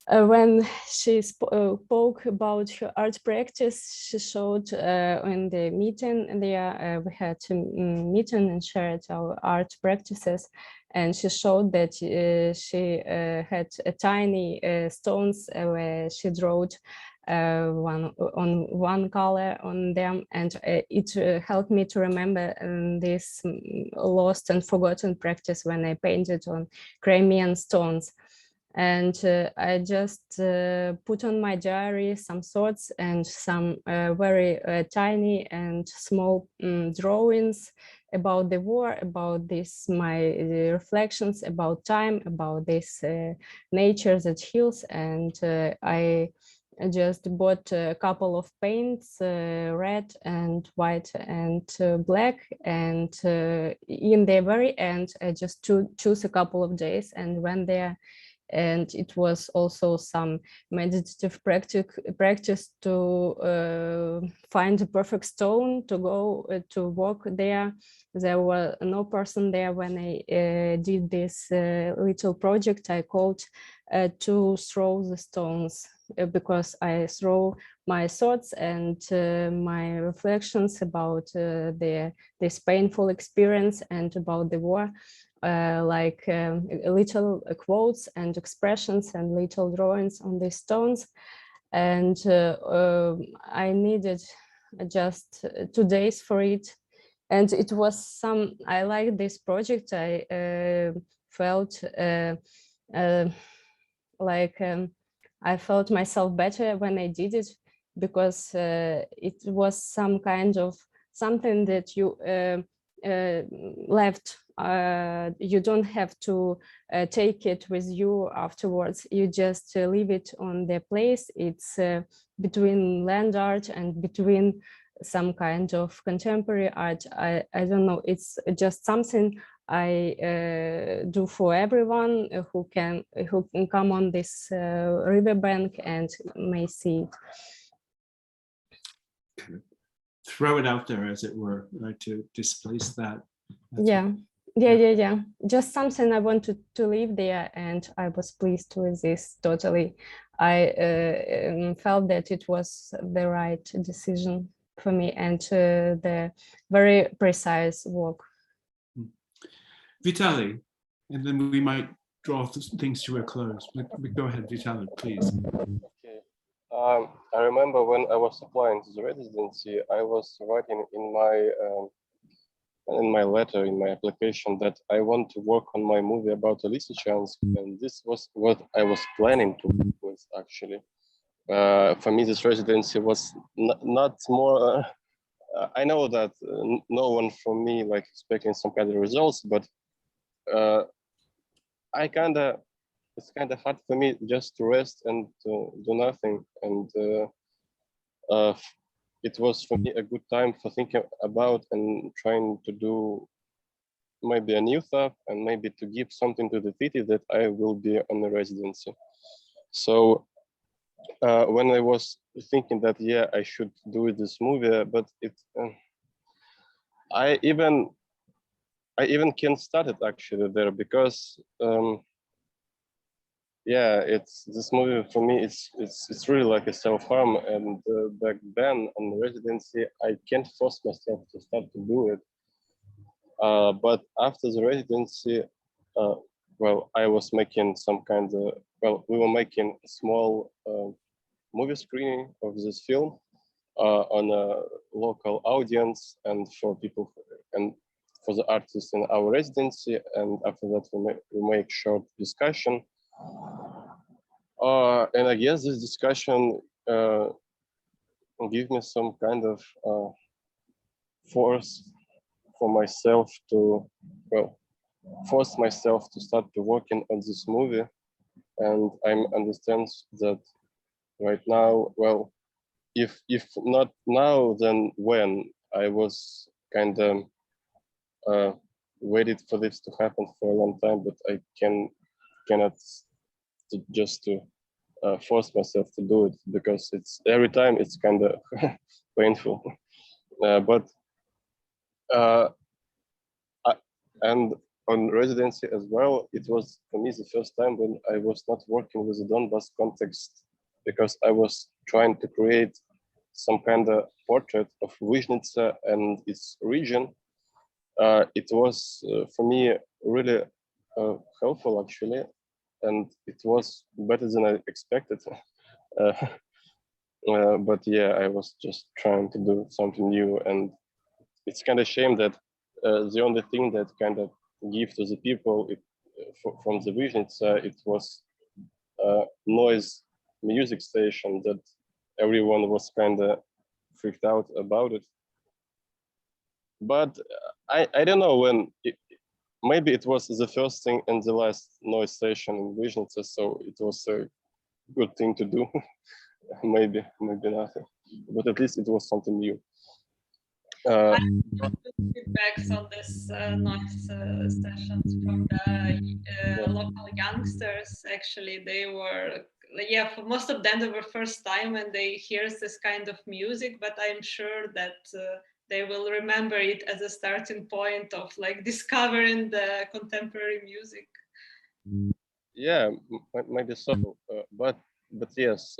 when she spoke about her art practice, she showed in the meeting there, we had a meeting and shared our art practices. And she showed that she had tiny stones where she drew one color on them, and it helped me to remember this lost and forgotten practice when I painted on Crimean stones. And I just put on my diary some thoughts and some very tiny and small drawings about the war, about this, my reflections about time, about this nature that heals. And I just bought a couple of paints, red and white and black. And in the very end, I just choose a couple of days and went there. And it was also some meditative practice to find a perfect stone to go to walk there. There was no person there when I did this little project I called to throw the stones, because I throw my thoughts and my reflections about this painful experience and about the war. Like little quotes and expressions and little drawings on these stones. And I needed just 2 days for it. And it was I like this project. I felt like I felt myself better when I did it, because it was some kind of something that you left. You don't have to take it with you afterwards. You just leave it on the place. It's between land art and between some kind of contemporary art. I don't know. It's just something I do for everyone who can come on this riverbank and may see it. Throw it out there, as it were, right, to displace that. Yeah. Just something I wanted to live there, and I was pleased with this totally. I felt that it was the right decision for me, and the very precise work. Vitaly, and then we might draw things to a close. Go ahead, Vitaly, please. Okay. I remember when I was applying to the residency, I was writing in my letter, in my application, that I want to work on my movie about Lysychansk, and this was what I was planning to work with, actually. For me, this residency was not more. I know that no one from me like expecting some kind of results, but it's kind of hard for me just to rest and to do nothing. And it was for me a good time for thinking about and trying to do maybe a new stuff and maybe to give something to the city that I will be on the residency. So when I was thinking that, yeah, I should do this movie, but I even can't start it actually there, because yeah, it's this movie for me. It's really like a self-harm, and back then on residency, I can't force myself to start to do it. But after the residency, well, I was making some kind of, well, we were making a small movie screening of this film on a local audience and for people and for the artists in our residency. And after that, we make short discussion. And I guess this discussion gave me some kind of force for myself to, well, force myself to start to working on this movie. And I understand that right now, well, if not now, then when? I was kind of waited for this to happen for a long time, but I cannot just to force myself to do it, because it's every time it's kind of painful. And on residency as well, it was for me the first time when I was not working with the Donbass context, because I was trying to create some kind of portrait of Vyzhnytsa and its region. It was for me really helpful actually, and it was better than I expected. But yeah, I was just trying to do something new, and it's kind of shame that the only thing that kind of give to the people from the Vyzhnytsa, it was noise music station that everyone was kind of freaked out about it. But I don't know when, maybe it was the first thing and the last noise station in Vyzhnytsa, so it was a good thing to do. maybe not, but at least it was something new. Feedbacks on this noise sessions from the local youngsters. Actually, they were, yeah, for most of them, they were first time and they hear this kind of music, but I'm sure that they will remember it as a starting point of like discovering the contemporary music. Yeah, maybe so, but yes,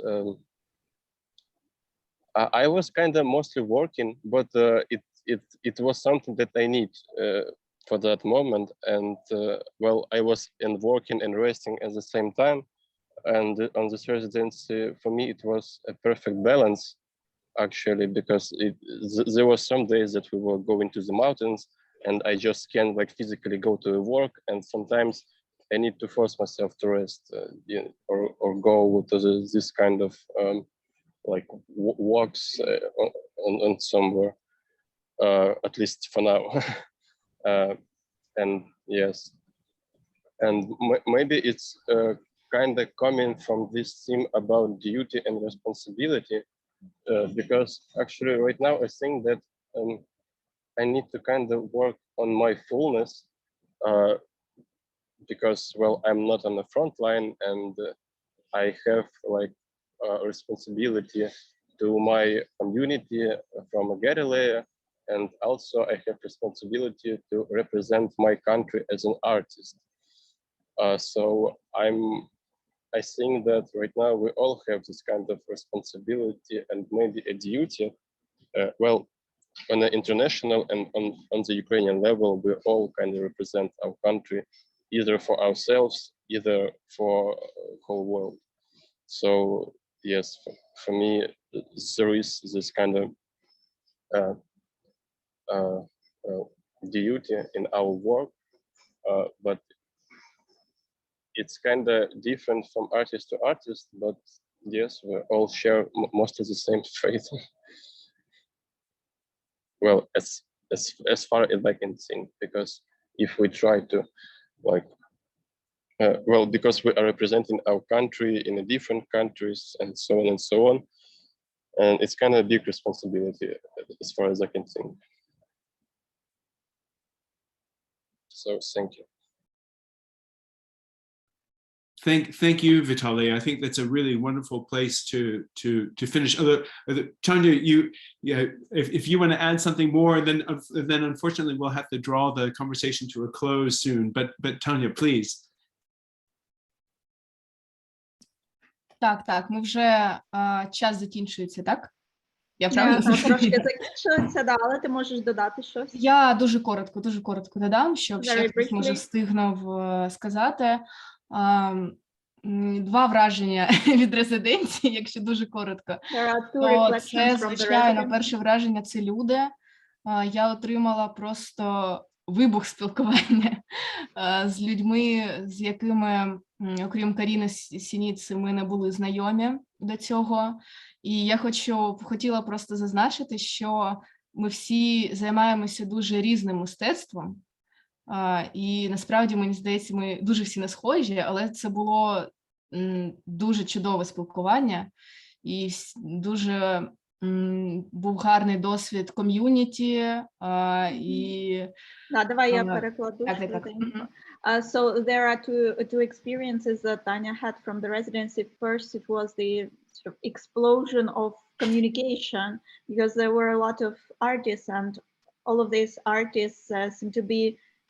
I was kind of mostly working, but it was something that I need for that moment. And well, I was in working and resting at the same time. And on this residency, for me, it was a perfect balance, actually, because there were some days that we were going to the mountains and I just can't like physically go to work. And sometimes I need to force myself to rest, or go to this kind of like walks on somewhere, at least for now. And yes, and maybe it's kind of coming from this theme about duty and responsibility, because actually right now I think that I need to kind of work on my fullness, because, well, I'm not on the front line, and I have like responsibility to my community from a guerrilla, and also I have responsibility to represent my country as an artist. So I think that right now we all have this kind of responsibility and maybe a duty. Well, on the international and on the Ukrainian level, we all kind of represent our country, either for ourselves, either for the whole world. So yes, for me, there is this kind of duty in our work, but it's kind of different from artist to artist. But yes, we all share most of the same fate. Well, as far as I can think, because if we try to like, well, because we are representing our country in different countries and so on and so on, and it's kind of a big responsibility as far as I can think. So thank you. Thank you, Vitaly. I think that's a really wonderful place to finish. Tanya, if you want to add something more, then unfortunately we'll have to draw the conversation to a close soon. But Tanya, please. Так, ми вже час закінчується, так? Я правильно Трошки зрозуміла? закінчується, да, але ти можеш додати щось. Я дуже коротко додам, щоб ще Very хтось може briefly. встигнув сказати. Два враження від резиденції, якщо дуже коротко. There are two То reflections це, from the звичайно, residency. перше враження – це люди. Я отримала просто вибух спілкування з людьми, з якими, окрім Каріни Сініци, ми не були знайомі до цього. І я хотіла просто зазначити, що ми всі займаємося дуже різним мистецтвом. І насправді, мені здається, ми дуже всі не схожі, але це було дуже чудове спілкування. І дуже був гарний досвід ком'юніті. І давай я перекладу. Так. So there are two experiences that Tanya had from the residency. First, it was the sort of explosion of communication, because there were a lot of artists, and all of these artists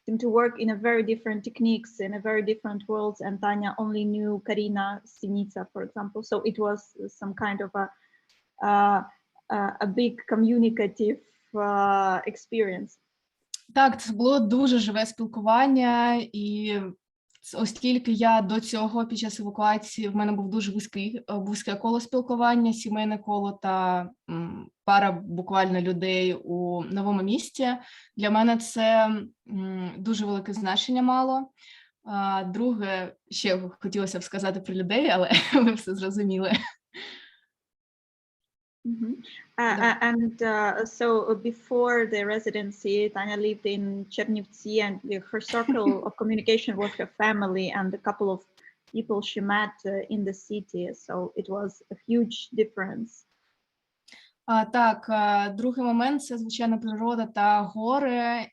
seem to work in a very different techniques, in a very different worlds, and Tanya only knew Karina Sinitsa, for example. So it was some kind of a big communicative experience. Так, це було дуже живе спілкування, і оскільки я до цього, під час евакуації, в мене був дуже вузьке коло спілкування, сімейне коло та пара буквально людей у новому місті, для мене це дуже велике значення мало. Друге, ще хотілося б сказати про людей, але ви все зрозуміли. So before the residency, Tanya lived in Chernivtsi, and her circle of communication was her family and a couple of people she met in the city. So it was a huge difference. Так, другий момент – це, звичайно, природа та гори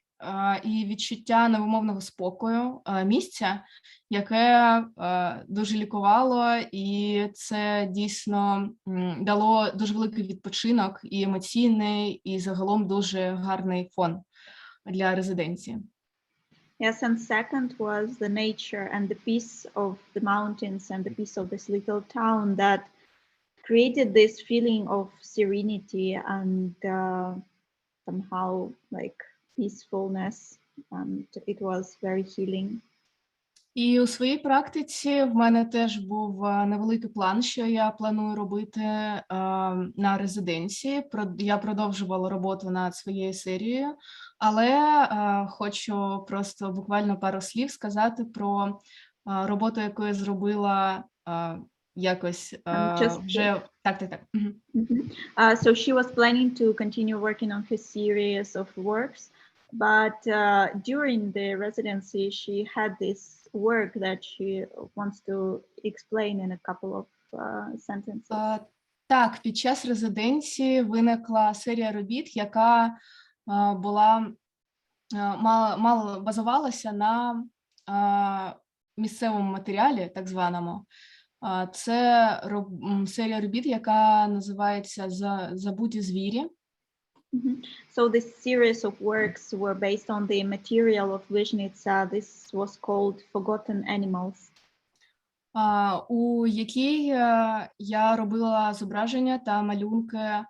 і відчуття невимовного спокою місця, яке дуже лікувало, і це дійсно дало дуже великий відпочинок і емоційний, і загалом дуже гарний фон для резиденції. Yes, and second was the nature and the peace of the mountains and the peace of this little town that created this feeling of serenity and somehow like peacefulness, and it was very healing. І у своїй практиці в мене теж був невеликий план, що я планую робити на резиденції. Я продовжувала роботу над своєю серією, але хочу просто буквально пару слів сказати про роботу, яку я зробила якось вже... Так. So she was planning to continue working on her series of works, but during the residency she had this work that she wants to explain in a couple of sentences. Так, під час резиденції виникла серія робіт, яка мало базувалася на місцевому матеріалі, так званому. Це серія робіт, яка називається «Забуті звірі». So this series of works were based on the material of Vyzhnytsa. This was called Forgotten Animals. У якій я робила зображення та малюнки,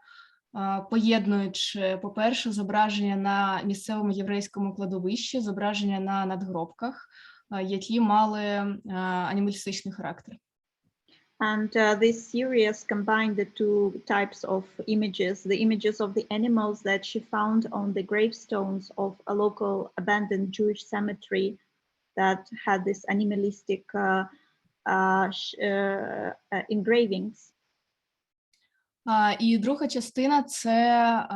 поєднуючи, по-перше, зображення на місцевому єврейському кладовищі, зображення на надгробках, які мали анімалістичний характер. And this series combined the two types of images, the images of the animals that she found on the gravestones of a local abandoned Jewish cemetery that had this animalistic engravings. І друга частина – це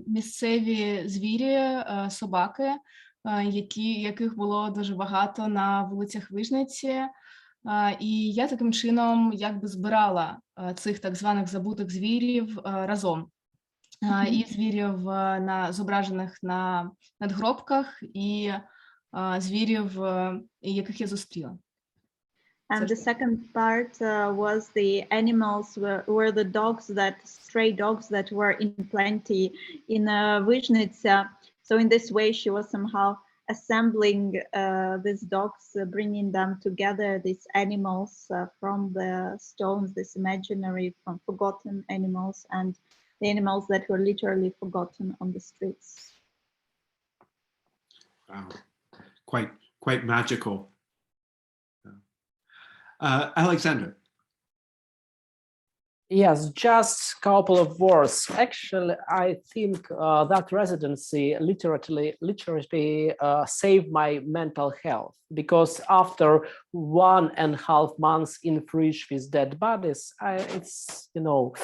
місцеві звірі, собаки, яких було дуже багато на вулицях Вижниці. І я таким чином якби збирала цих так званих забутих звірів разом. І звірів, зображених на надгробках, і звірів, яких я зустріла. And the second part was the animals were the dogs, stray dogs that were in plenty in Vyzhnytsa. So in this way, she was somehow assembling these dogs, bringing them together, these animals from the stones, this imaginary from forgotten animals, and the animals that were literally forgotten on the streets. Wow, quite magical. Alexander. Yes, just a couple of words. Actually, I think that residency literally saved my mental health, because after 1.5 months in fridge with dead bodies, it's, you know,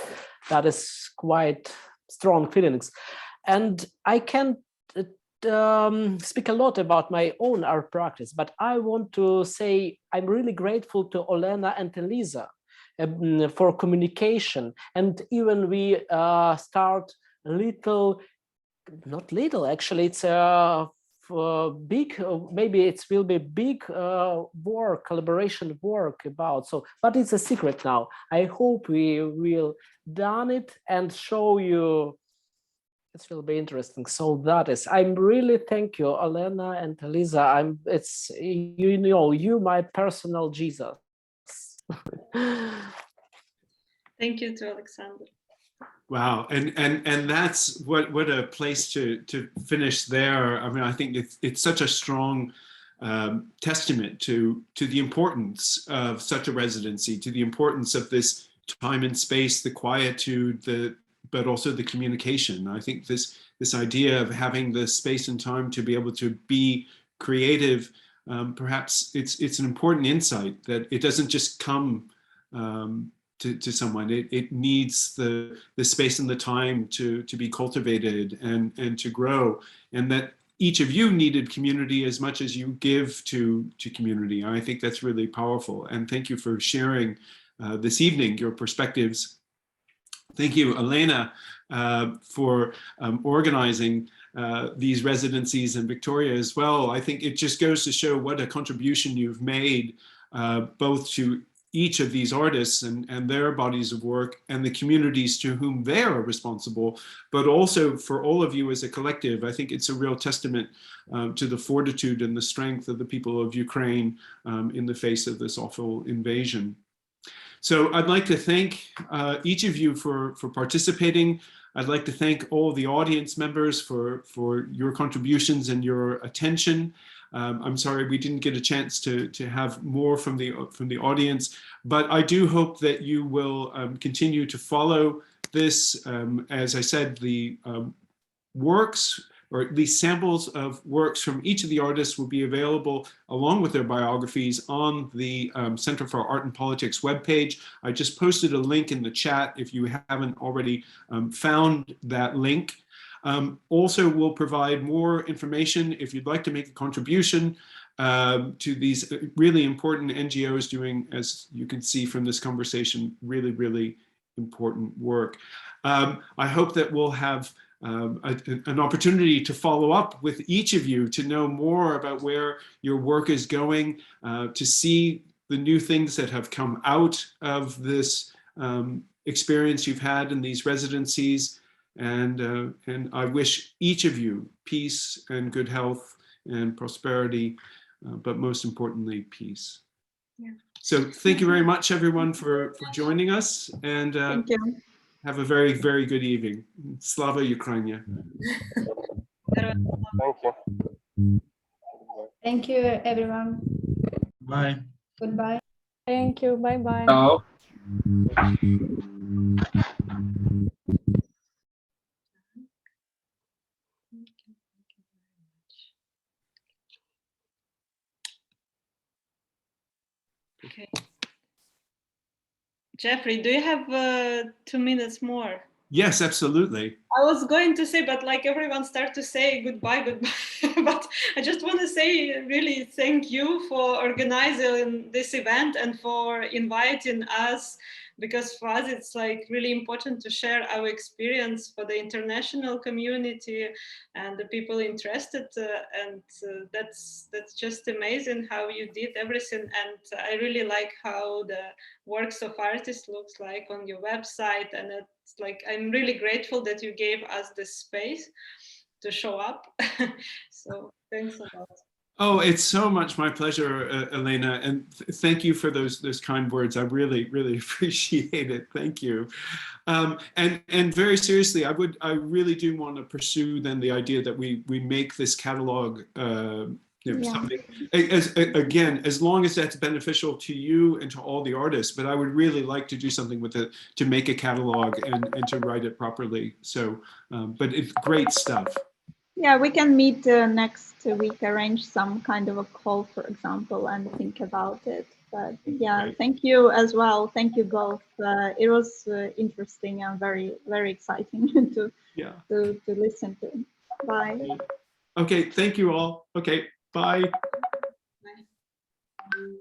that is quite strong feelings. And I can speak a lot about my own art practice, but I want to say I'm really grateful to Olena and Elisa for communication. And even we start little, not little, actually, it's a big, maybe it will be big work, collaboration work about, so, but it's a secret now. I hope we will done it and show you. It will be interesting. So that is, I'm really thank you, Olena and Elisa. It's, you know, you my personal Jesus. Thank you to Alexander. Wow, and that's what a place to finish there. I mean, I think it's such a strong testament to the importance of such a residency, to the importance of this time and space, the quietude, but also the communication. I think this idea of having the space and time to be able to be creative, perhaps it's an important insight that it doesn't just come to someone. It needs the space and the time to be cultivated and to grow, and that each of you needed community as much as you give to community. I think that's really powerful, and thank you for sharing this evening your perspectives. Thank you, Olena, for organizing these residencies, and Victoria as well. I think it just goes to show what a contribution you've made, both to each of these artists and their bodies of work and the communities to whom they are responsible, but also for all of you as a collective. I think it's a real testament to the fortitude and the strength of the people of Ukraine in the face of this awful invasion. So I'd like to thank each of you for participating. I'd like to thank all the audience members for your contributions and your attention. I'm sorry we didn't get a chance to have more from the audience, but I do hope that you will continue to follow this. As I said, the works, or at least samples of works from each of the artists, will be available along with their biographies on the Center for Art and Politics webpage. I just posted a link in the chat if you haven't already found that link. Also, we'll provide more information if you'd like to make a contribution to these really important NGOs doing, as you can see from this conversation, really, really important work. I hope that we'll have an opportunity to follow up with each of you, to know more about where your work is going, to see the new things that have come out of this experience you've had in these residencies. And I wish each of you peace and good health and prosperity, but most importantly, peace. Yeah. So thank you very much, everyone, for joining us. And thank you. Have a very, very good evening. Slava Ukraine. Thank you. Thank you, everyone. Bye. Goodbye. Thank you. Bye-bye. Ciao. Okay. Jeffrey, do you have 2 minutes more? Yes, absolutely. I was going to say, but like everyone start to say goodbye, but I just want to say really thank you for organizing this event and for inviting us, because for us it's like really important to share our experience for the international community and the people interested, and that's just amazing how you did everything. And I really like how the works of artists looks like on your website, and it's like I'm really grateful that you gave us this space to show up. So thank Thanks a lot. Oh, it's so much my pleasure, Olena, and thank you for those kind words. I really appreciate it. Thank you. And very seriously, I really do want to pursue then the idea that we make this catalog something, again, as long as that's beneficial to you and to all the artists. But I would really like to do something with it, to make a catalog and to write it properly. So, but it's great stuff. Yeah, we can meet next week, arrange some kind of a call, for example, and think about it. But yeah, Right. Thank you as well. Thank you both. It was interesting and very exciting to listen to. Bye. Okay, thank you all. Okay, bye. Bye.